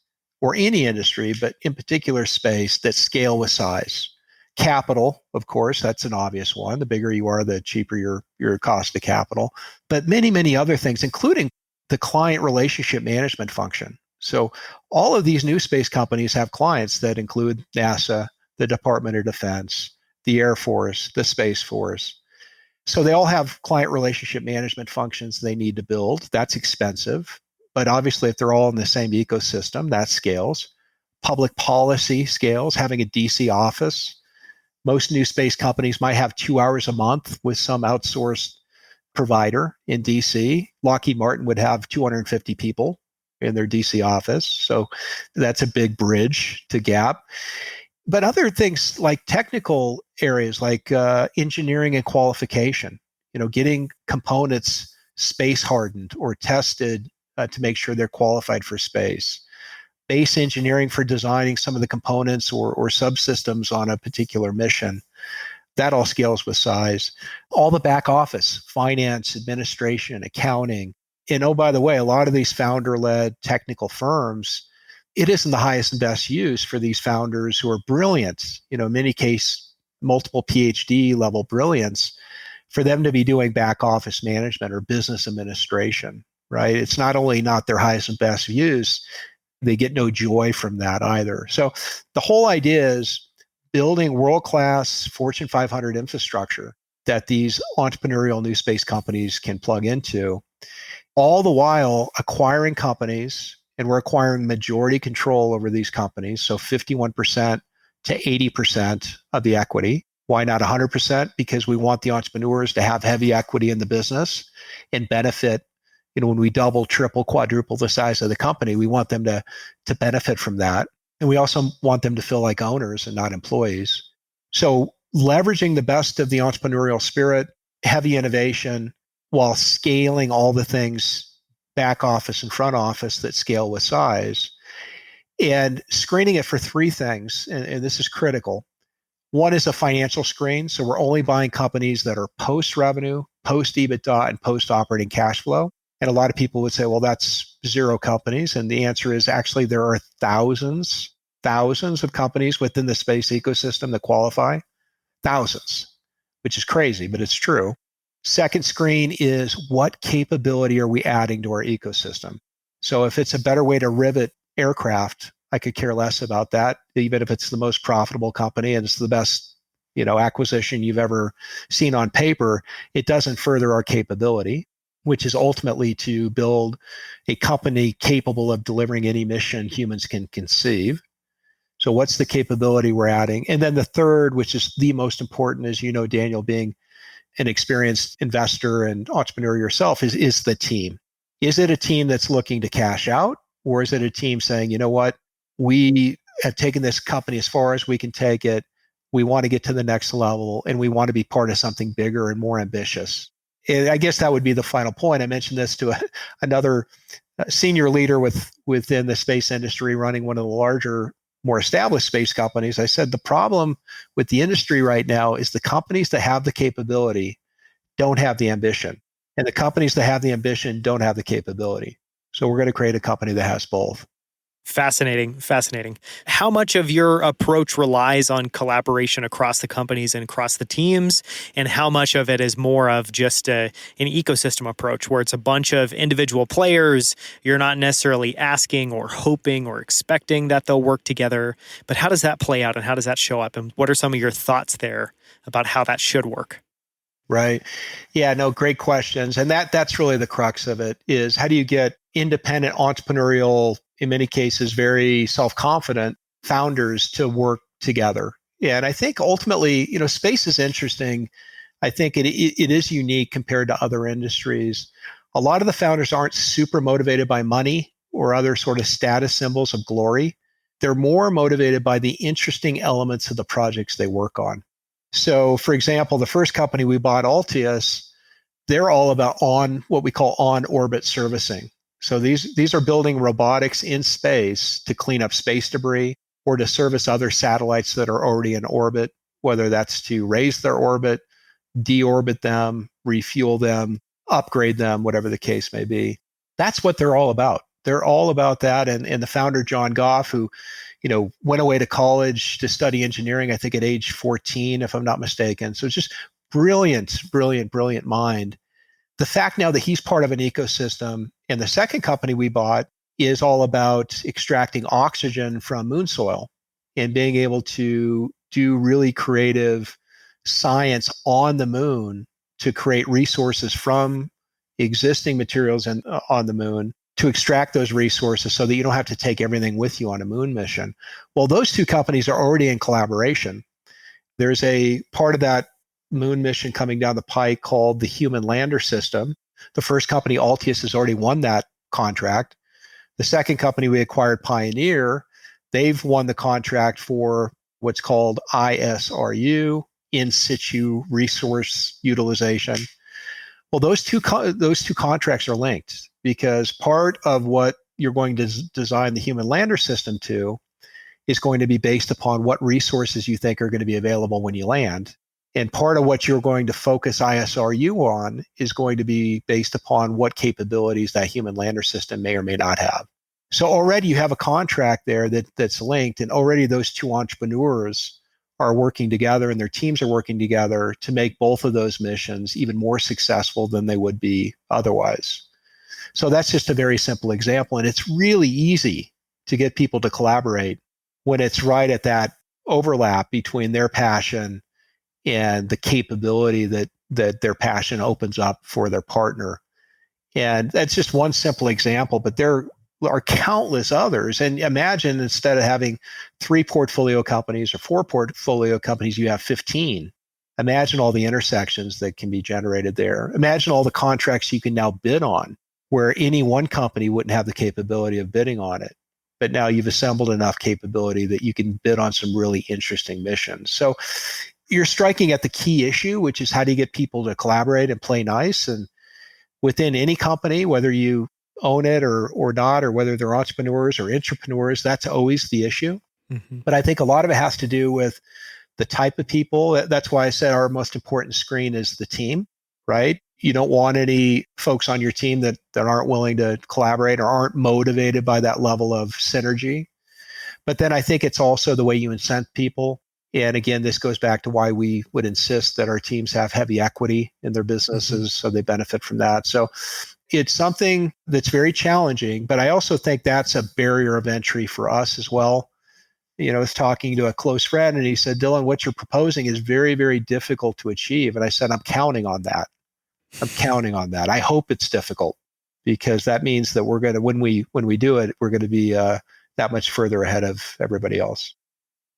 or any industry, but in particular space, that scale with size. Capital, of course, that's an obvious one. The bigger you are, the cheaper your cost of capital. But many, many other things, including the client relationship management function. So all of these new space companies have clients that include NASA, the Department of Defense, the Air Force, the Space Force. So they all have client relationship management functions they need to build. That's expensive. But obviously, if they're all in the same ecosystem, that scales. Public policy scales. Having a DC office. Most new space companies might have 2 hours a month with some outsourced provider in DC. Lockheed Martin would have 250 people in their DC office. So that's a big bridge to gap. But other things like technical areas like engineering and qualification, getting components space hardened or tested to make sure they're qualified for space. Base engineering for designing some of the components or subsystems on a particular mission. That all scales with size. All the back office, finance, administration, accounting. And oh, by the way, a lot of these founder-led technical firms, it isn't the highest and best use for these founders who are brilliant, in many cases, multiple PhD level brilliance, for them to be doing back office management or business administration, right? It's not only not their highest and best use, they get no joy from that either. So the whole idea is building world-class Fortune 500 infrastructure that these entrepreneurial new space companies can plug into, all the while acquiring companies, and we're acquiring majority control over these companies, so 51% to 80% of the equity. Why not 100%? Because we want the entrepreneurs to have heavy equity in the business and benefit. When we double, triple, quadruple the size of the company, we want them to benefit from that. And we also want them to feel like owners and not employees. So leveraging the best of the entrepreneurial spirit, heavy innovation, while scaling all the things back office and front office that scale with size, and screening it for three things. And this is critical. One is a financial screen. So we're only buying companies that are post-revenue, post-EBITDA, and post-operating cash flow. And a lot of people would say, well, that's zero companies. And the answer is actually there are thousands of companies within the space ecosystem that qualify. Thousands, which is crazy, but it's true. Second screen is, what capability are we adding to our ecosystem? So if it's a better way to rivet aircraft, I could care less about that, even if it's the most profitable company and it's the best, acquisition you've ever seen on paper. It doesn't further our capability, which is ultimately to build a company capable of delivering any mission humans can conceive. So what's the capability we're adding? And then the third, which is the most important, as you know, Daniel, being an experienced investor and entrepreneur yourself, is the team. Is it a team that's looking to cash out? Or is it a team saying, you know what, we have taken this company as far as we can take it. We want to get to the next level and we want to be part of something bigger and more ambitious. And I guess that would be the final point. I mentioned this to another senior leader within the space industry running one of the larger, more established space companies. I said, the problem with the industry right now is the companies that have the capability don't have the ambition. And the companies that have the ambition don't have the capability. So we're going to create a company that has both. Fascinating, fascinating. How much of your approach relies on collaboration across the companies and across the teams? And how much of it is more of just an ecosystem approach where it's a bunch of individual players? You're not necessarily asking or hoping or expecting that they'll work together. But how does that play out and how does that show up? And what are some of your thoughts there about how that should work? Right. Yeah, no, great questions. And that's really the crux of it, is how do you get independent, entrepreneurial, in many cases, very self-confident founders to work together? Yeah, and I think ultimately, space is interesting. I think it is unique compared to other industries. A lot of the founders aren't super motivated by money or other sort of status symbols of glory. They're more motivated by the interesting elements of the projects they work on. So, for example, the first company we bought, Altius, they're all about what we call on-orbit servicing. So these are building robotics in space to clean up space debris or to service other satellites that are already in orbit, whether that's to raise their orbit, deorbit them, refuel them, upgrade them, whatever the case may be. That's what they're all about. They're all about that. And the founder, John Goff, who went away to college to study engineering, I think at age 14, if I'm not mistaken. So it's just brilliant, brilliant, brilliant mind. The fact now that he's part of an ecosystem, and the second company we bought is all about extracting oxygen from moon soil and being able to do really creative science on the moon to create resources from existing materials on the moon to extract those resources so that you don't have to take everything with you on a moon mission. Well, those two companies are already in collaboration. There's a part of that moon mission coming down the pike called the Human Lander System. The first company, Altius, has already won that contract. The second company we acquired, Pioneer, they've won the contract for what's called ISRU, in situ resource utilization. Well, those two contracts are linked because part of what you're going to design the Human Lander System to is going to be based upon what resources you think are going to be available when you land. And part of what you're going to focus ISRU on is going to be based upon what capabilities that Human Lander System may or may not have. So already you have a contract there that's linked, and already those two entrepreneurs are working together and their teams are working together to make both of those missions even more successful than they would be otherwise. So that's just a very simple example. And it's really easy to get people to collaborate when it's right at that overlap between their passion and the capability that their passion opens up for their partner. And that's just one simple example, but there are countless others. And imagine instead of having 3 portfolio companies or 4 portfolio companies, you have 15. Imagine all the intersections that can be generated there. Imagine all the contracts you can now bid on, where any one company wouldn't have the capability of bidding on it. But now you've assembled enough capability that you can bid on some really interesting missions. So you're striking at the key issue, which is how do you get people to collaborate and play nice? And within any company, whether you own it or not, or whether they're entrepreneurs or intrapreneurs, that's always the issue. Mm-hmm. But I think a lot of it has to do with the type of people. That's why I said our most important screen is the team, right? You don't want any folks on your team that aren't willing to collaborate or aren't motivated by that level of synergy. But then I think it's also the way you incent people. And again, this goes back to why we would insist that our teams have heavy equity in their businesses, so they benefit from that. So it's something that's very challenging, but I also think that's a barrier of entry for us as well. I was talking to a close friend and he said, Dylan, what you're proposing is very, very difficult to achieve. And I said, I'm counting on that. I hope it's difficult because that means that we're going to, when we do it, we're going to be that much further ahead of everybody else.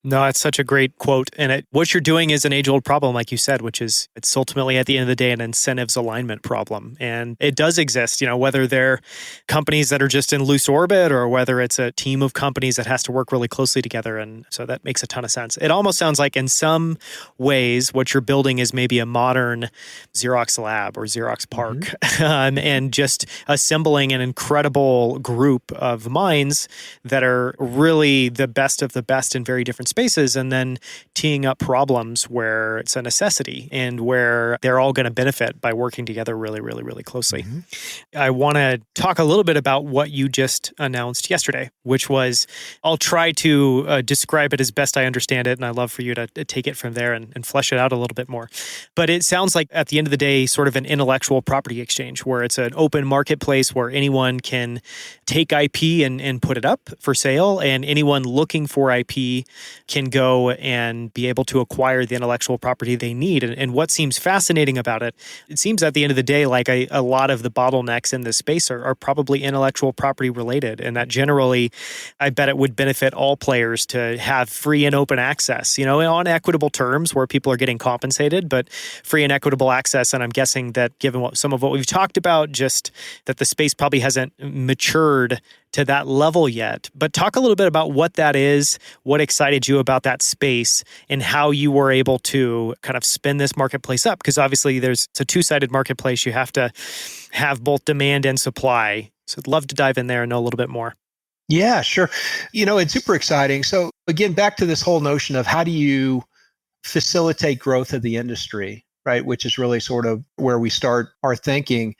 No, it's such a great quote. And what you're doing is an age-old problem, like you said, which is it's ultimately at the end of the day an incentives alignment problem. And it does exist, whether they're companies that are just in loose orbit or whether it's a team of companies that has to work really closely together. And so that makes a ton of sense. It almost sounds like in some ways what you're building is maybe a modern Xerox lab or Xerox park, and just assembling an incredible group of minds that are really the best of the best in very different spaces, and then teeing up problems where it's a necessity and where they're all going to benefit by working together really, really, really closely. I want to talk a little bit about what you just announced yesterday, which was, I'll try to describe it as best I understand it, and I'd love for you to take it from there and flesh it out a little bit more. But it sounds like at the end of the day, sort of an intellectual property exchange where it's an open marketplace where anyone can take IP and put it up for sale, and anyone looking for IP can go and be able to acquire the intellectual property they need. And what seems fascinating about it, it seems at the end of the day, like a lot of the bottlenecks in this space are probably intellectual property related. And that generally, I bet it would benefit all players to have free and open access, on equitable terms where people are getting compensated, but free and equitable access. And I'm guessing that given some of what we've talked about, just that the space probably hasn't matured to that level yet. But talk a little bit about what that is, what excited you about that space, and how you were able to kind of spin this marketplace up. Because obviously it's a two-sided marketplace. You have to have both demand and supply. So I'd love to dive in there and know a little bit more. Yeah, sure. It's super exciting. So again, back to this whole notion of how do you facilitate growth of the industry, right? Which is really sort of where we start our thinking.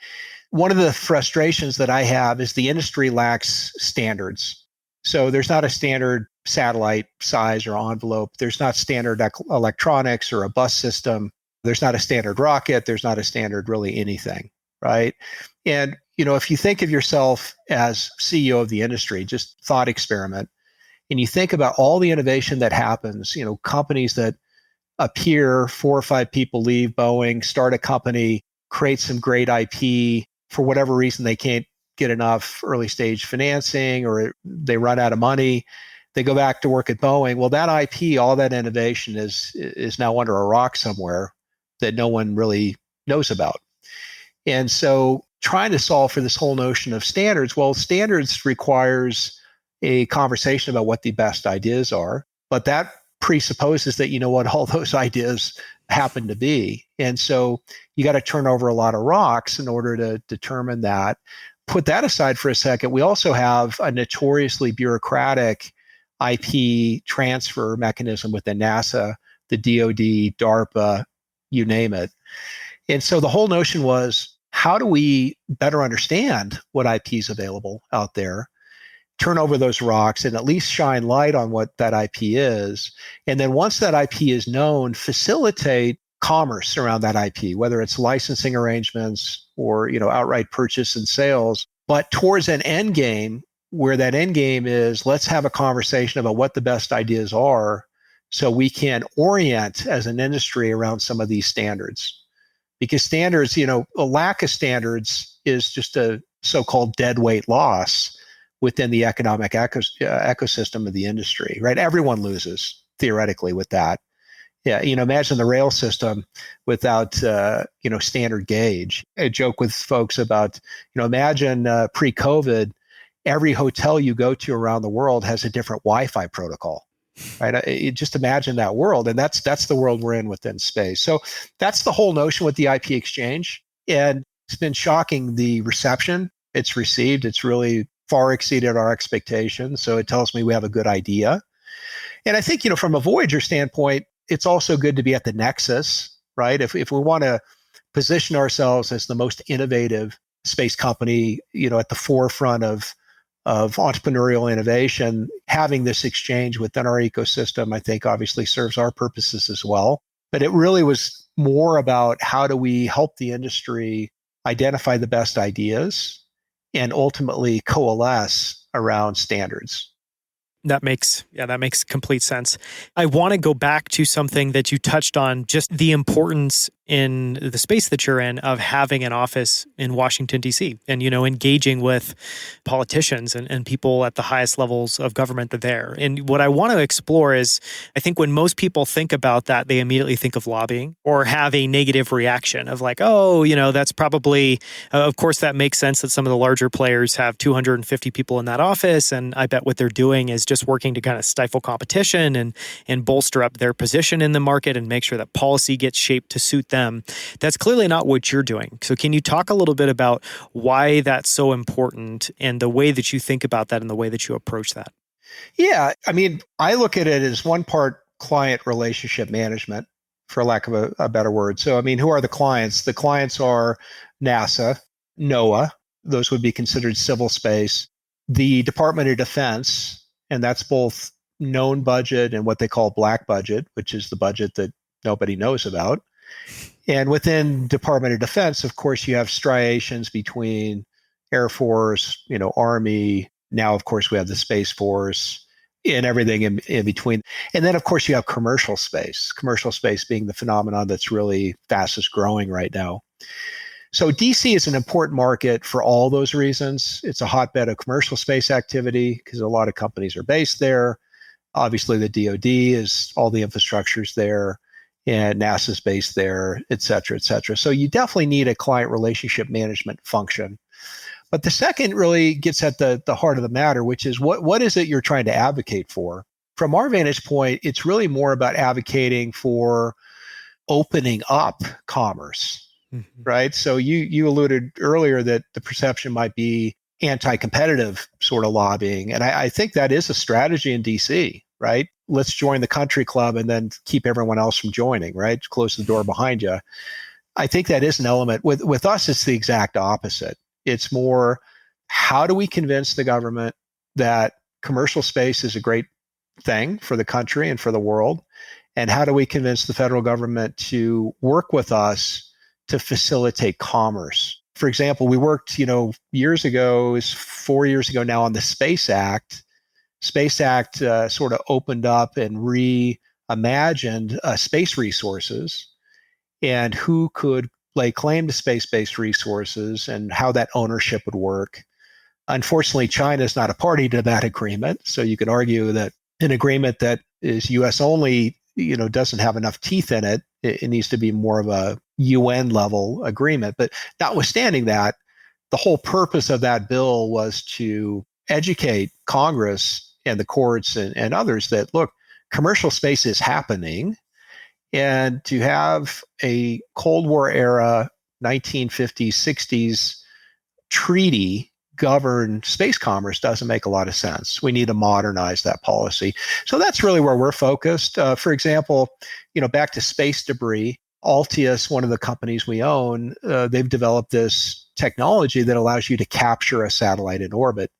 One of the frustrations that I have is the industry lacks standards. So there's not a standard satellite size or envelope. There's not standard electronics or a bus system. There's not a standard rocket. There's not a standard really anything, right? And, if you think of yourself as CEO of the industry, just thought experiment, and you think about all the innovation that happens, companies that appear, 4 or 5 people leave Boeing, start a company, create some great IP. For whatever reason, they can't get enough early stage financing or they run out of money. They go back to work at Boeing. Well, that IP, all that innovation is now under a rock somewhere that no one really knows about. And so trying to solve for this whole notion of standards, well, standards requires a conversation about what the best ideas are, but that presupposes that all those ideas happen to be. And so you got to turn over a lot of rocks in order to determine that. Put that aside for a second. We also have a notoriously bureaucratic IP transfer mechanism within NASA, the DoD, DARPA, you name it. And so the whole notion was, how do we better understand what IP is available out there, turn over those rocks, and at least shine light on what that IP is. And then once that IP is known, facilitate commerce around that IP, whether it's licensing arrangements or outright purchase and sales, but towards an end game where that end game is, let's have a conversation about what the best ideas are so we can orient as an industry around some of these standards. Because standards, a lack of standards is just a so-called dead weight loss within the economic ecosystem of the industry, right? Everyone loses theoretically with that. Yeah, imagine the rail system without, standard gauge. I joke with folks about, imagine pre-COVID, every hotel you go to around the world has a different Wi-Fi protocol. Right? Just imagine that world. And that's the world we're in within space. So that's the whole notion with the IP exchange. And it's been shocking the reception it's received. It's really far exceeded our expectations. So it tells me we have a good idea. And I think, from a Voyager standpoint, it's also good to be at the nexus, right? If we want to position ourselves as the most innovative space company, at the forefront of entrepreneurial innovation, having this exchange within our ecosystem, I think obviously serves our purposes as well. But it really was more about how do we help the industry identify the best ideas and ultimately coalesce around standards. That makes complete sense. I want to go back to something that you touched on, just the importance in the space that you're in of having an office in Washington, D.C. and, engaging with politicians and people at the highest levels of government there. And what I want to explore is, I think when most people think about that, they immediately think of lobbying or have a negative reaction of like, oh, that's probably, of course, that makes sense that some of the larger players have 250 people in that office. And I bet what they're doing is just working to kind of stifle competition and bolster up their position in the market and make sure that policy gets shaped to suit them. That's clearly not what you're doing. So can you talk a little bit about why that's so important and the way that you think about that and the way that you approach that? Yeah. I mean, I look at it as one part client relationship management, for lack of a better word. So, I mean, who are the clients? The clients are NASA, NOAA, those would be considered civil space, the Department of Defense, and that's both known budget and what they call black budget, which is the budget that nobody knows about. And within Department of Defense, of course, you have striations between Air Force, Army. Now, of course, we have the Space Force and everything in between. And then, of course, you have commercial space being the phenomenon that's really fastest growing right now. So DC is an important market for all those reasons. It's a hotbed of commercial space activity because a lot of companies are based there. Obviously, the DoD is all the infrastructure's there, and NASA's based there, et cetera, et cetera. So you definitely need a client relationship management function. But the second really gets at the heart of the matter, which is what is it you're trying to advocate for? From our vantage point, it's really more about advocating for opening up commerce. Mm-hmm. Right. So you alluded earlier that the perception might be anti-competitive sort of lobbying. And I think that is a strategy in DC, right? Let's join the country club and then keep everyone else from joining, right? Close the door behind you. I think that is an element. With us, it's the exact opposite. It's more, how do we convince the government that commercial space is a great thing for the country and for the world? And how do we convince the federal government to work with us to facilitate commerce? For example, we worked, years ago, is 4 years ago now, on the Space Act. Space Act sort of opened up and reimagined space resources and who could lay claim to space-based resources and how that ownership would work. Unfortunately, China is not a party to that agreement. So you could argue that an agreement that is U.S. only, doesn't have enough teeth in it. It needs to be more of a UN level agreement. But notwithstanding that, the whole purpose of that bill was to educate Congress and the courts and others that, look, commercial space is happening. And to have a Cold War era 1950s, 60s treaty govern space commerce doesn't make a lot of sense. We need to modernize that policy. So that's really where we're focused. For example, back to space debris, Altius, one of the companies we own, they've developed this technology that allows you to capture a satellite in orbit.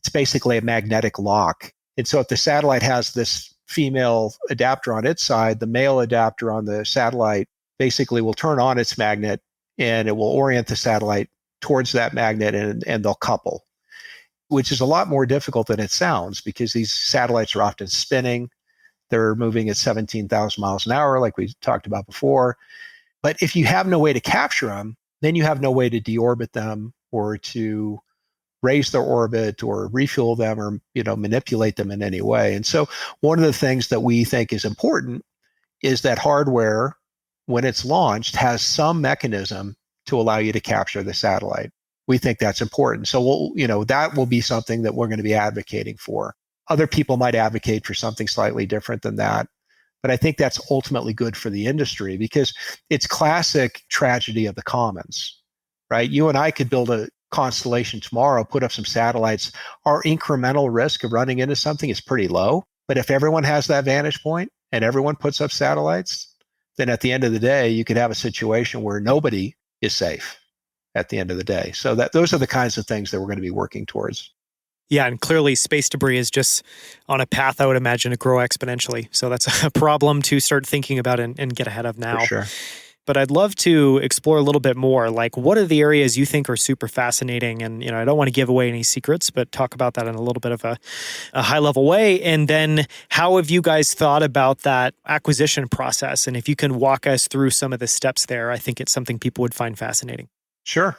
It's basically a magnetic lock. And so if the satellite has this female adapter on its side, the male adapter on the satellite basically will turn on its magnet and it will orient the satellite towards that magnet and they'll couple, which is a lot more difficult than it sounds because these satellites are often spinning. They're moving at 17,000 miles an hour, like we talked about before. But if you have no way to capture them, then you have no way to deorbit them or to raise their orbit or refuel them or manipulate them in any way. And so one of the things that we think is important is that hardware, when it's launched, has some mechanism to allow you to capture the satellite. We think that's important. So that will be something that we're going to be advocating for. Other people might advocate for something slightly different than that. But I think that's ultimately good for the industry because it's classic tragedy of the commons, right? You and I could build a constellation tomorrow, put up some satellites. Our incremental risk of running into something is pretty low. But if everyone has that vantage point and everyone puts up satellites, then at the end of the day, you could have a situation where nobody is safe at the end of the day. So those are the kinds of things that we're going to be working towards. Yeah, and clearly space debris is just on a path, I would imagine, to grow exponentially. So that's a problem to start thinking about and get ahead of now. For sure. but I'd love to explore a little bit more. Like, what are the areas you think are super fascinating? And, I don't want to give away any secrets, but talk about that in a little bit of a high level way. And then how have you guys thought about that acquisition process? And if you can walk us through some of the steps there, I think it's something people would find fascinating. Sure.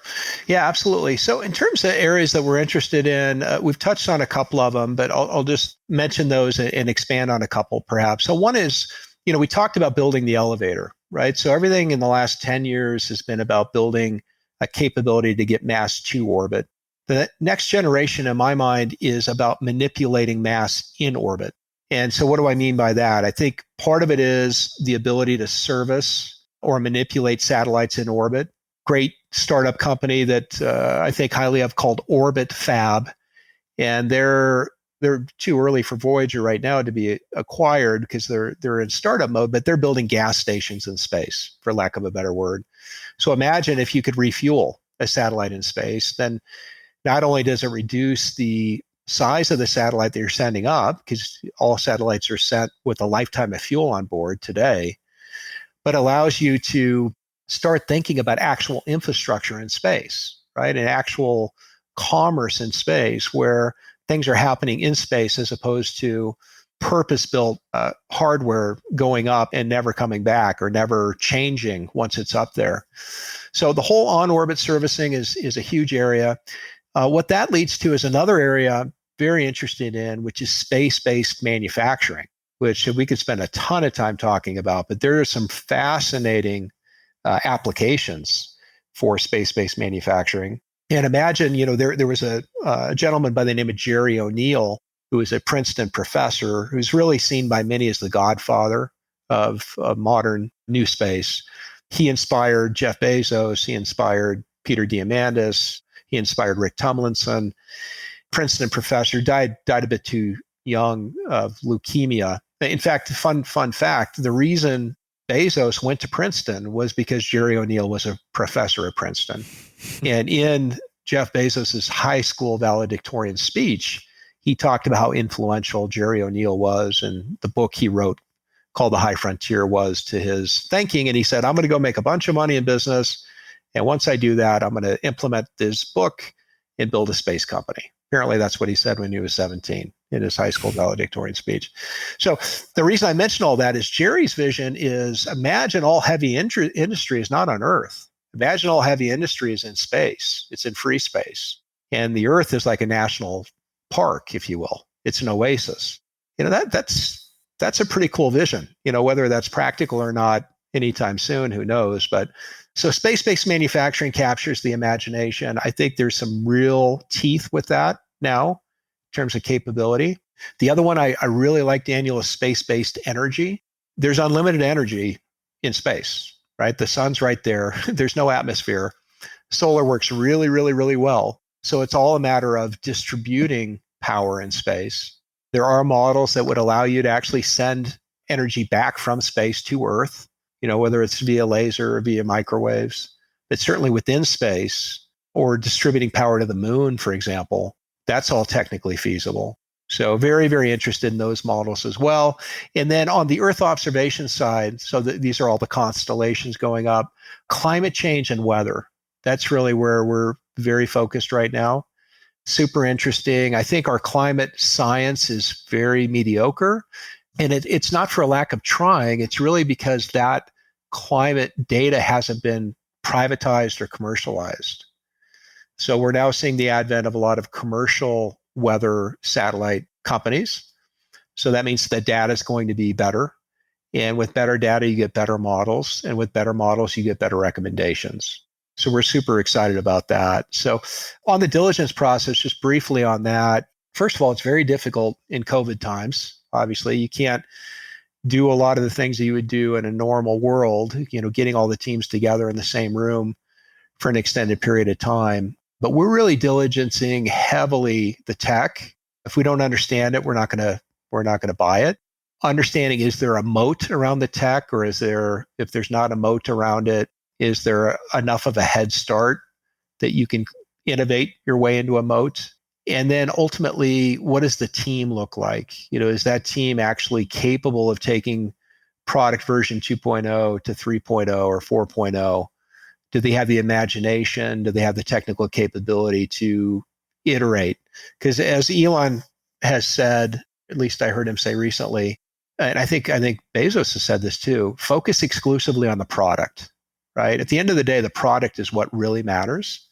Yeah, absolutely. So in terms of areas that we're interested in, we've touched on a couple of them, but I'll just mention those and expand on a couple perhaps. So one is, we talked about building the elevator, right? So everything in the last 10 years has been about building a capability to get mass to orbit. The next generation, in my mind, is about manipulating mass in orbit. And so what do I mean by that? I think part of it is the ability to service or manipulate satellites in orbit. Great startup company that I think highly of called Orbit Fab, and they're too early for Voyager right now to be acquired because they're in startup mode, but they're building gas stations in space, for lack of a better word. So imagine if you could refuel a satellite in space, then not only does it reduce the size of the satellite that you're sending up, because all satellites are sent with a lifetime of fuel on board today, but allows you to start thinking about actual infrastructure in space, right? And actual commerce in space where things are happening in space as opposed to purpose-built hardware going up and never coming back or never changing once it's up there. So the whole on-orbit servicing is a huge area. What that leads to is another area I'm very interested in, which is space-based manufacturing, which we could spend a ton of time talking about, but there are some fascinating applications for space-based manufacturing. And imagine, there was a gentleman by the name of Jerry O'Neill, who is a Princeton professor, who's really seen by many as the godfather of modern new space. He inspired Jeff Bezos. He inspired Peter Diamandis. He inspired Rick Tumlinson. Princeton professor, died a bit too young of leukemia. In fact, fun fact, the reason Bezos went to Princeton was because Jerry O'Neill was a professor at Princeton. And in Jeff Bezos's high school valedictorian speech, he talked about how influential Jerry O'Neill was, and the book he wrote called The High Frontier was to his thinking. And he said, I'm going to go make a bunch of money in business. And once I do that, I'm going to implement this book and build a space company. Apparently, that's what he said when he was 17 in his high school valedictorian speech. So the reason I mention all that is Jerry's vision is imagine all heavy industry is not on Earth. Imagine all heavy industry is in space. It's in free space. And the Earth is like a national park, if you will. It's an oasis. That's a pretty cool vision. Whether that's practical or not anytime soon, who knows? But so space-based manufacturing captures the imagination. I think there's some real teeth with that now in terms of capability. The other one I really like, Daniel, is space-based energy. There's unlimited energy in space, right? The sun's right there. There's no atmosphere. Solar works really, really, really well. So it's all a matter of distributing power in space. There are models that would allow you to actually send energy back from space to Earth, whether it's via laser or via microwaves, but certainly within space or distributing power to the moon, for example, that's all technically feasible. So very, very interested in those models as well. And then on the Earth observation side, so these are all the constellations going up, climate change and weather. That's really where we're very focused right now. Super interesting. I think our climate science is very mediocre. And it's not for a lack of trying. It's really because that climate data hasn't been privatized or commercialized. So we're now seeing the advent of a lot of commercial weather satellite companies. So that means the data is going to be better. And with better data, you get better models. And with better models, you get better recommendations. So we're super excited about that. So on the diligence process, just briefly on that, first of all, it's very difficult in COVID times. Obviously, you can't do a lot of the things that you would do in a normal world, getting all the teams together in the same room for an extended period of time. But we're really diligencing heavily the tech. If we don't understand it, we're not going to buy it. Understanding, is there a moat around the tech, or if there's not a moat around it, is there enough of a head start that you can innovate your way into a moat? And then ultimately, what does the team look like? Is that team actually capable of taking product version 2.0 to 3.0 or 4.0? Do they have the imagination? Do they have the technical capability to iterate? Because as Elon has said, at least I heard him say recently, and I think Bezos has said this too, focus exclusively on the product, right? At the end of the day, the product is what really matters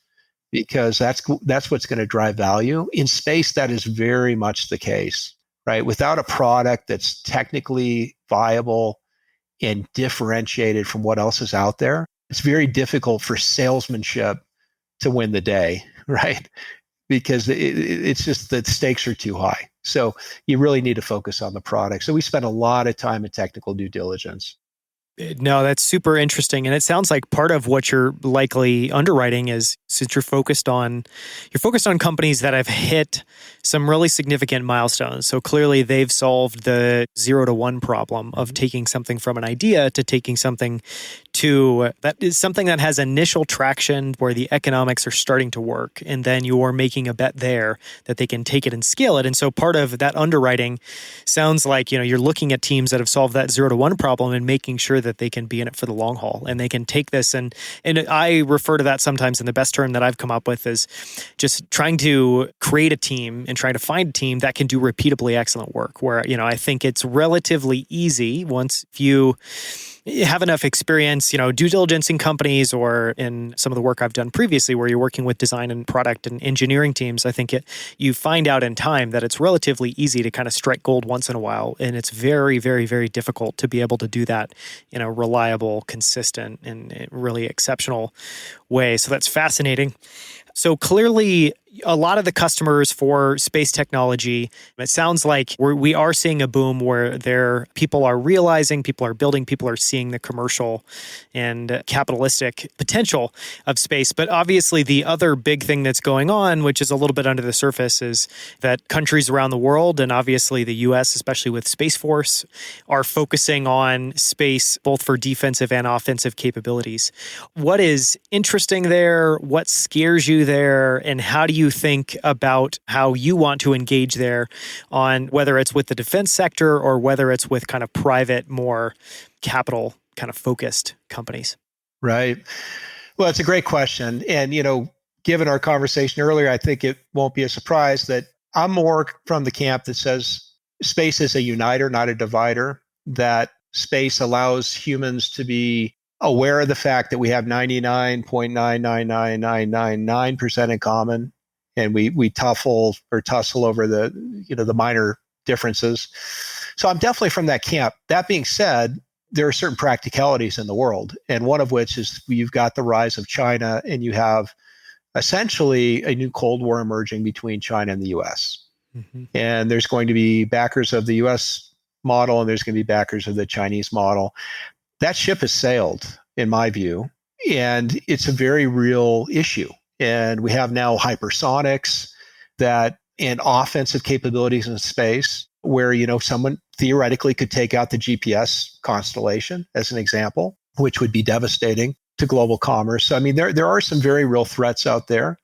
because that's what's going to drive value. In space, that is very much the case, right? Without a product that's technically viable and differentiated from what else is out there, it's very difficult for salesmanship to win the day, right? Because it's just that stakes are too high. So you really need to focus on the product. So we spend a lot of time in technical due diligence. No, that's super interesting. And it sounds like part of what you're likely underwriting is since you're focused on companies that have hit some really significant milestones. So clearly they've solved the 0 to 1 problem of taking something from an idea to taking something to that is something that has initial traction where the economics are starting to work. And then you're making a bet there that they can take it and scale it. And so part of that underwriting sounds like, you're looking at teams that have solved that 0 to 1 problem and making sure that they can be in it for the long haul and they can take this. And I refer to that sometimes, and the best term that I've come up with is just trying to create a team and trying to find a team that can do repeatably excellent work where, I think it's relatively easy once you have enough experience, due diligence in companies or in some of the work I've done previously where you're working with design and product and engineering teams, I think you find out in time that it's relatively easy to kind of strike gold once in a while. And it's very, very, very difficult to be able to do that in a reliable, consistent, and really exceptional way. So that's fascinating. So clearly, a lot of the customers for space technology, it sounds like we are seeing a boom where people are realizing, people are building, people are seeing the commercial and capitalistic potential of space. But obviously, the other big thing that's going on, which is a little bit under the surface, is that countries around the world, and obviously the U.S., especially with Space Force, are focusing on space both for defensive and offensive capabilities. What is interesting there? What scares you there? And how do you think about how you want to engage there on whether it's with the defense sector or whether it's with kind of private, more capital kind of focused companies? Right. Well, it's a great question. And, given our conversation earlier, I think it won't be a surprise that I'm more from the camp that says space is a uniter, not a divider, that space allows humans to be aware of the fact that we have 99.999999% in common, and we tussle over the minor differences. So I'm definitely from that camp. That being said, there are certain practicalities in the world, and one of which is you've got the rise of China, and you have essentially a new Cold War emerging between China and the U.S. Mm-hmm. And there's going to be backers of the U.S. model, and there's going to be backers of the Chinese model. That ship has sailed, in my view, and it's a very real issue. And we have now hypersonics and offensive capabilities in space where, someone theoretically could take out the GPS constellation as an example, which would be devastating to global commerce. So, there are some very real threats out there.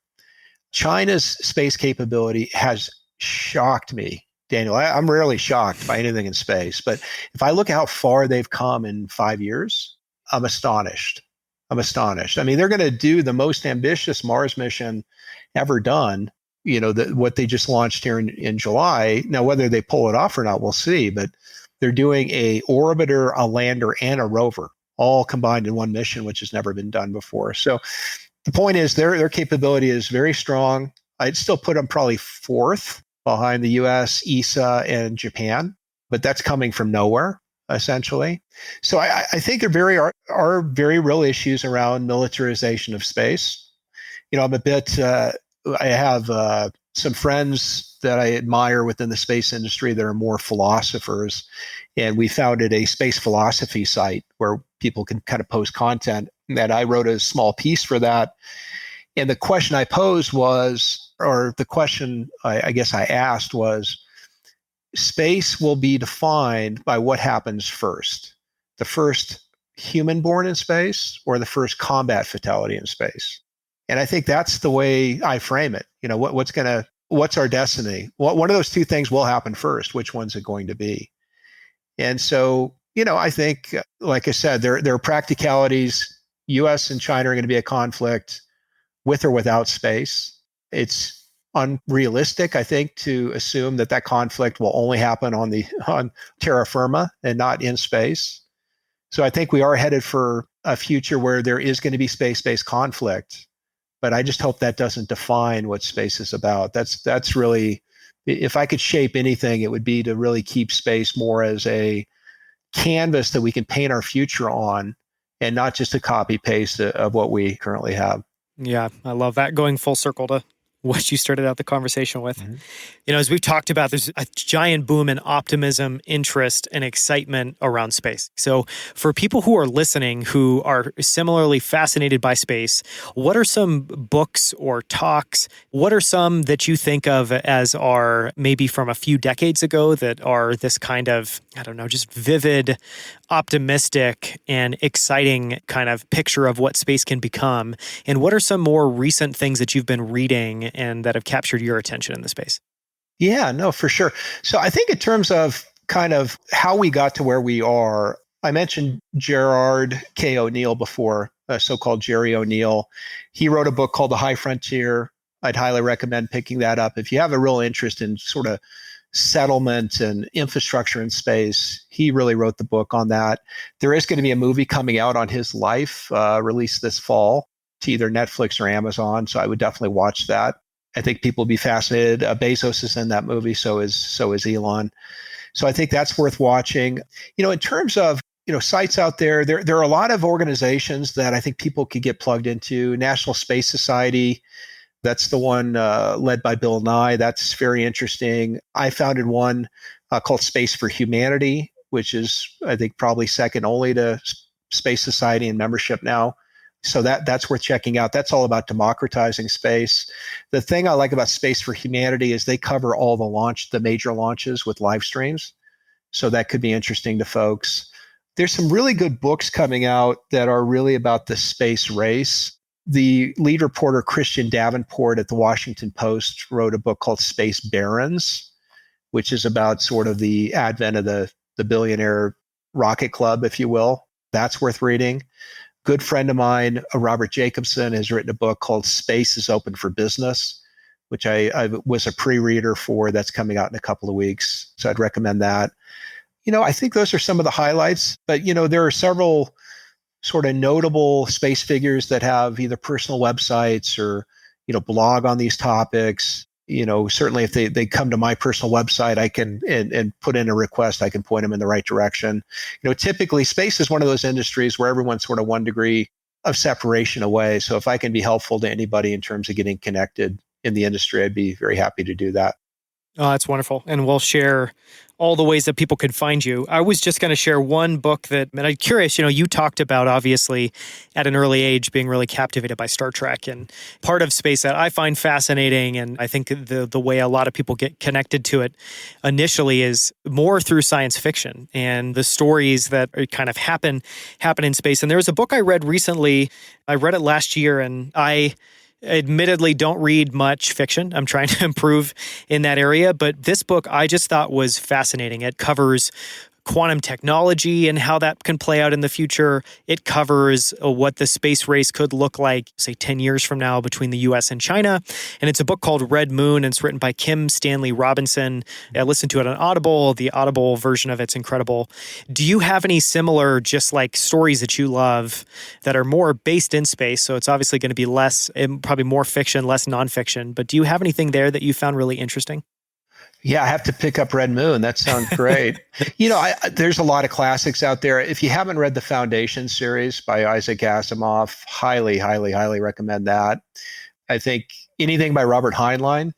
China's space capability has shocked me, Daniel. I'm rarely shocked by anything in space, but if I look at how far they've come in 5 years, I'm astonished. They're going to do the most ambitious Mars mission ever done, what they just launched here in July. Now, whether they pull it off or not, we'll see, but they're doing a orbiter, a lander, and a rover, all combined in one mission, which has never been done before. So the point is their capability is very strong. I'd still put them probably fourth behind the US, ESA, and Japan, but that's coming from nowhere, essentially. So I think there are very real issues around militarization of space. I'm a bit, I have some friends that I admire within the space industry that are more philosophers, and we founded a space philosophy site where people can kind of post content, and I wrote a small piece for that. And the question I posed the question I guess I asked was, space will be defined by what happens first, the first human born in space or the first combat fatality in space. And I think that's the way I frame it. What's our destiny? One of those two things will happen first. Which one's it going to be? And so I think, like I said, there are practicalities. US and China are going to be a conflict with or without space. It's unrealistic, I think, to assume that conflict will only happen on terra firma and not in space. So I think we are headed for a future where there is going to be space-based conflict. But I just hope that doesn't define what space is about. That's really, if I could shape anything, it would be to really keep space more as a canvas that we can paint our future on, and not just a copy paste of what we currently have. Yeah, I love that. Going full circle to what you started out the conversation with. Mm-hmm. As we've talked about, there's a giant boom in optimism, interest, and excitement around space. So for people who are listening who are similarly fascinated by space, what are some books or talks? What are some that you think of as are maybe from a few decades ago that are this kind of, I don't know, just vivid, optimistic, and exciting kind of picture of what space can become? And what are some more recent things that you've been reading and that have captured your attention in the space? Yeah, no, for sure. So I think in terms of kind of how we got to where we are, I mentioned Gerard K. O'Neill before, so-called Jerry O'Neill. He wrote a book called The High Frontier. I'd highly recommend picking that up. If you have a real interest in sort of settlement and infrastructure in space, he really wrote the book on that. There is going to be a movie coming out on his life, released this fall to either Netflix or Amazon. So I would definitely watch that. I think people will be fascinated. Bezos is in that movie, so is Elon. So I think that's worth watching. In terms of sites out there, there are a lot of organizations that I think people could get plugged into. National Space Society, that's the one led by Bill Nye. That's very interesting. I founded one called Space for Humanity, which is, I think, probably second only to Space Society in membership now. So that's worth checking out. That's all about democratizing space. The thing I like about Space for Humanity is they cover all the major launches with live streams. So that could be interesting to folks. There's some really good books coming out that are really about the space race. The lead reporter, Christian Davenport at the Washington Post, wrote a book called Space Barons, which is about sort of the advent of the billionaire rocket club, if you will. That's worth reading. Good friend of mine, Robert Jacobson, has written a book called Space is Open for Business, which I was a pre-reader for. That's coming out in a couple of weeks. So I'd recommend that. I think those are some of the highlights, but there are several sort of notable space figures that have either personal websites or, blog on these topics. Certainly if they come to my personal website, I can, and put in a request, I can point them in the right direction. Typically space is one of those industries where everyone's sort of 1 degree of separation away. So if I can be helpful to anybody in terms of getting connected in the industry, I'd be very happy to do that. Oh, that's wonderful. And we'll share all the ways that people could find you. I was just going to share one book and I'm curious, you talked about obviously at an early age being really captivated by Star Trek, and part of space that I find fascinating, and I think the way a lot of people get connected to it initially is more through science fiction and the stories that kind of happen in space. And there was a book I read recently. I read it last year, and I admittedly don't read much fiction. I'm trying to improve in that area, but this book I just thought was fascinating. It covers quantum technology and how that can play out in the future. It covers what the space race could look like, say, 10 years from now between the US and China. And it's a book called Red Moon, and it's written by Kim Stanley Robinson. I listened to it on Audible. The Audible version of it's incredible. Do you have any similar just like stories that you love that are more based in space? So it's obviously going to be less, probably more fiction, less nonfiction. But do you have anything there that you found really interesting? Yeah, I have to pick up Red Moon. That sounds great. There's a lot of classics out there. If you haven't read the Foundation series by Isaac Asimov, highly, highly, highly recommend that. I think anything by Robert Heinlein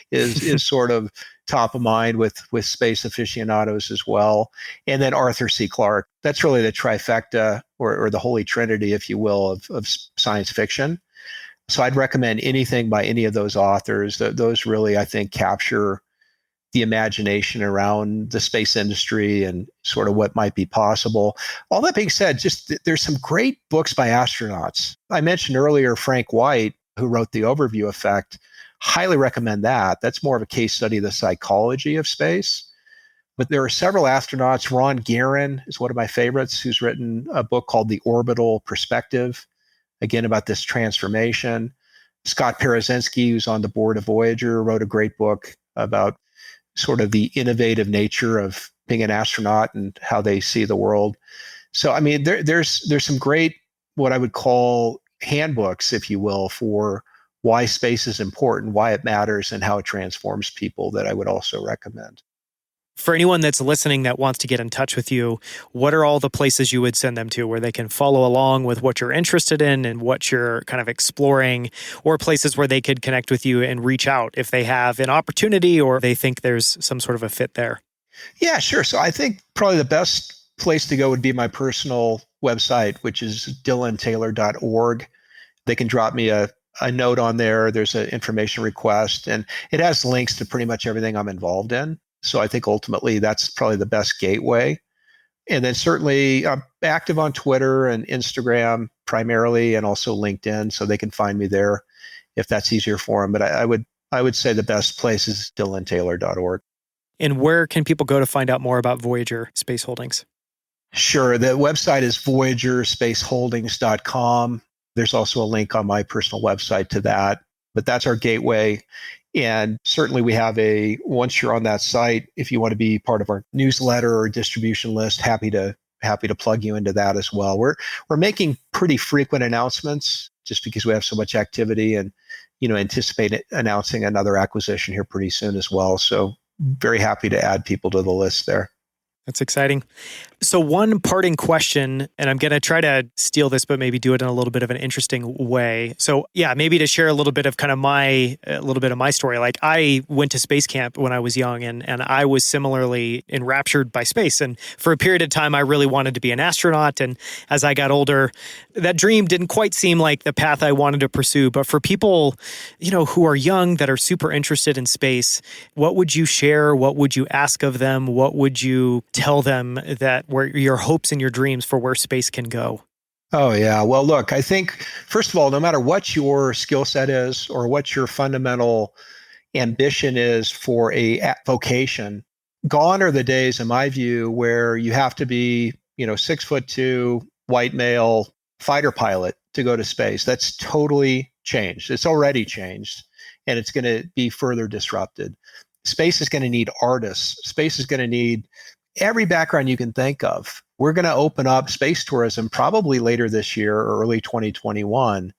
is sort of top of mind with space aficionados as well. And then Arthur C. Clarke. That's really the trifecta or the holy trinity, if you will, of science fiction. So I'd recommend anything by any of those authors. Those really, I think, capture the imagination around the space industry and sort of what might be possible. All that being said, just there's some great books by astronauts. I mentioned earlier Frank White, who wrote The Overview Effect. Highly recommend that. That's more of a case study of the psychology of space. But there are several astronauts. Ron Guerin is one of my favorites, who's written a book called The Orbital Perspective, again, about this transformation. Scott Parazynski, who's on the board of Voyager, wrote a great book about sort of the innovative nature of being an astronaut and how they see the world. So, I mean, there's some great, what I would call handbooks, if you will, for why space is important, why it matters, and how it transforms people that I would also recommend. For anyone that's listening that wants to get in touch with you, what are all the places you would send them to where they can follow along with what you're interested in and what you're kind of exploring, or places where they could connect with you and reach out if they have an opportunity or they think there's some sort of a fit there? Yeah, sure. So I think probably the best place to go would be my personal website, which is dylantaylor.org. They can drop me a note on there. There's an information request, and it has links to pretty much everything I'm involved in. So I think ultimately that's probably the best gateway. And then certainly I'm active on Twitter and Instagram primarily, and also LinkedIn, so they can find me there if that's easier for them. But I would say the best place is dylantaylor.org. And where can people go to find out more about Voyager Space Holdings? Sure. The website is voyagerspaceholdings.com. There's also a link on my personal website to that, but that's our gateway. And certainly we have once you're on that site, if you want to be part of our newsletter or distribution list, happy to plug you into that as well. We're making pretty frequent announcements just because we have so much activity, and anticipate announcing another acquisition here pretty soon as well. So very happy to add people to the list there. That's exciting. So one parting question, and I'm going to try to steal this, but maybe do it in a little bit of an interesting way. So yeah, maybe to share a little bit of my story. Like, I went to space camp when I was young, and I was similarly enraptured by space. And for a period of time, I really wanted to be an astronaut. And as I got older, that dream didn't quite seem like the path I wanted to pursue. But for people, who are young that are super interested in space, what would you share? What would you ask of them? What would you tell them that were your hopes and your dreams for where space can go? Oh, yeah. Well, look, I think, first of all, no matter what your skill set is or what your fundamental ambition is for a vocation, gone are the days, in my view, where you have to be, 6'2", white male fighter pilot to go to space. That's totally changed. It's already changed, and it's going to be further disrupted. Space is going to need artists. Space is going to need every background you can think of. We're going to open up space tourism probably later this year or early 2021.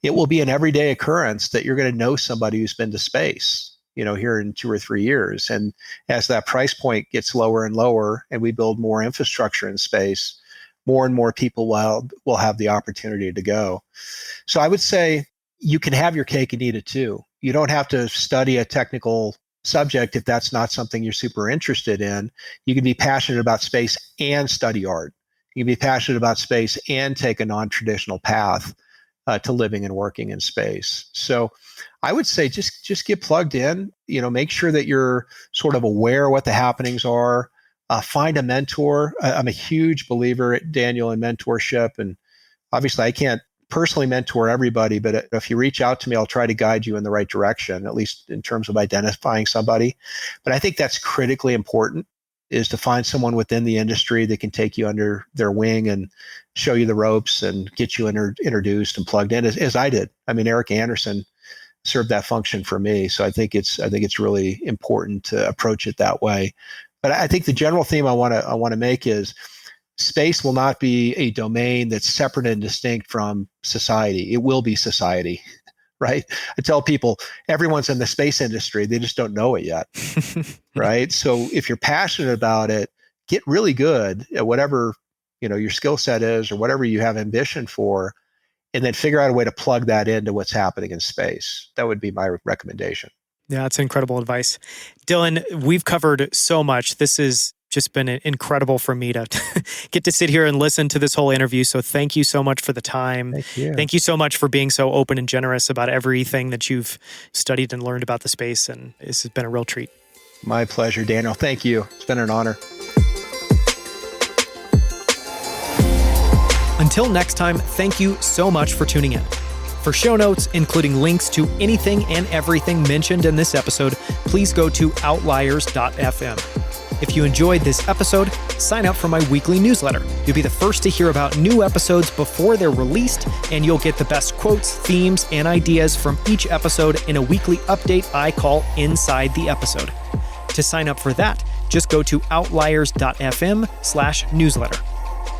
It will be an everyday occurrence that you're going to know somebody who's been to space, here in 2 or 3 years. And as that price point gets lower and lower, and we build more infrastructure in space, more and more people will have the opportunity to go. So I would say you can have your cake and eat it too. You don't have to study a technical subject if that's not something you're super interested in. You can be passionate about space and study art. You can be passionate about space and take a non-traditional path to living and working in space. So I would say just get plugged in, make sure that you're sort of aware of what the happenings are. Find a mentor. I'm a huge believer, Daniel, in mentorship. And obviously I can't personally mentor everybody, but if you reach out to me, I'll try to guide you in the right direction, at least in terms of identifying somebody. But I think that's critically important, is to find someone within the industry that can take you under their wing and show you the ropes and get you introduced and plugged in, as I did. I mean, Eric Anderson served that function for me. So I think it's really important to approach it that way. But I think the general theme I want to make is space will not be a domain that's separate and distinct from society. It will be society, right? I tell people everyone's in the space industry. They just don't know it yet, right? So if you're passionate about it, get really good at whatever, your skill set is or whatever you have ambition for, and then figure out a way to plug that into what's happening in space. That would be my recommendation. Yeah, that's incredible advice. Dylan, we've covered so much. This has just been incredible for me to get to sit here and listen to this whole interview. So thank you so much for the time. Thank you. Thank you so much for being so open and generous about everything that you've studied and learned about the space. And this has been a real treat. My pleasure, Daniel. Thank you. It's been an honor. Until next time, thank you so much for tuning in. For show notes, including links to anything and everything mentioned in this episode, please go to outliers.fm. If you enjoyed this episode, sign up for my weekly newsletter. You'll be the first to hear about new episodes before they're released, and you'll get the best quotes, themes, and ideas from each episode in a weekly update I call Inside the Episode. To sign up for that, just go to outliers.fm/newsletter.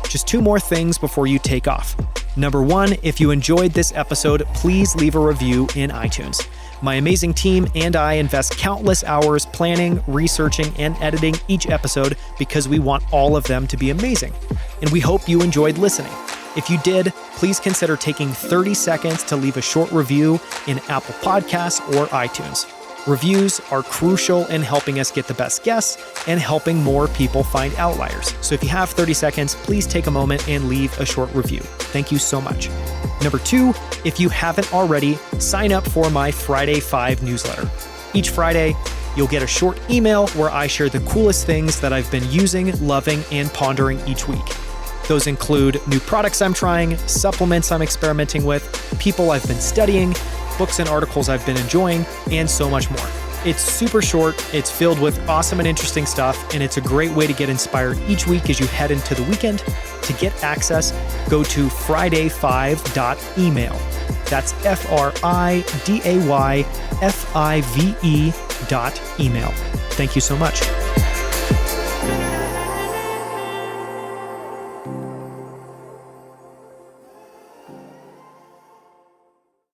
Just two more things before you take off. Number one, if you enjoyed this episode, please leave a review in iTunes. My amazing team and I invest countless hours planning, researching, and editing each episode because we want all of them to be amazing. And we hope you enjoyed listening. If you did, please consider taking 30 seconds to leave a short review in Apple Podcasts or iTunes. Reviews are crucial in helping us get the best guests and helping more people find Outliers. So if you have 30 seconds, please take a moment and leave a short review. Thank you so much. Number two, if you haven't already, sign up for my Friday 5 newsletter. Each Friday, you'll get a short email where I share the coolest things that I've been using, loving, and pondering each week. Those include new products I'm trying, supplements I'm experimenting with, people I've been studying, books and articles I've been enjoying, and so much more. It's super short, it's filled with awesome and interesting stuff, and it's a great way to get inspired each week as you head into the weekend. To get access, go to friday5.email. That's FRIDAYFIVE.email. Thank you so much.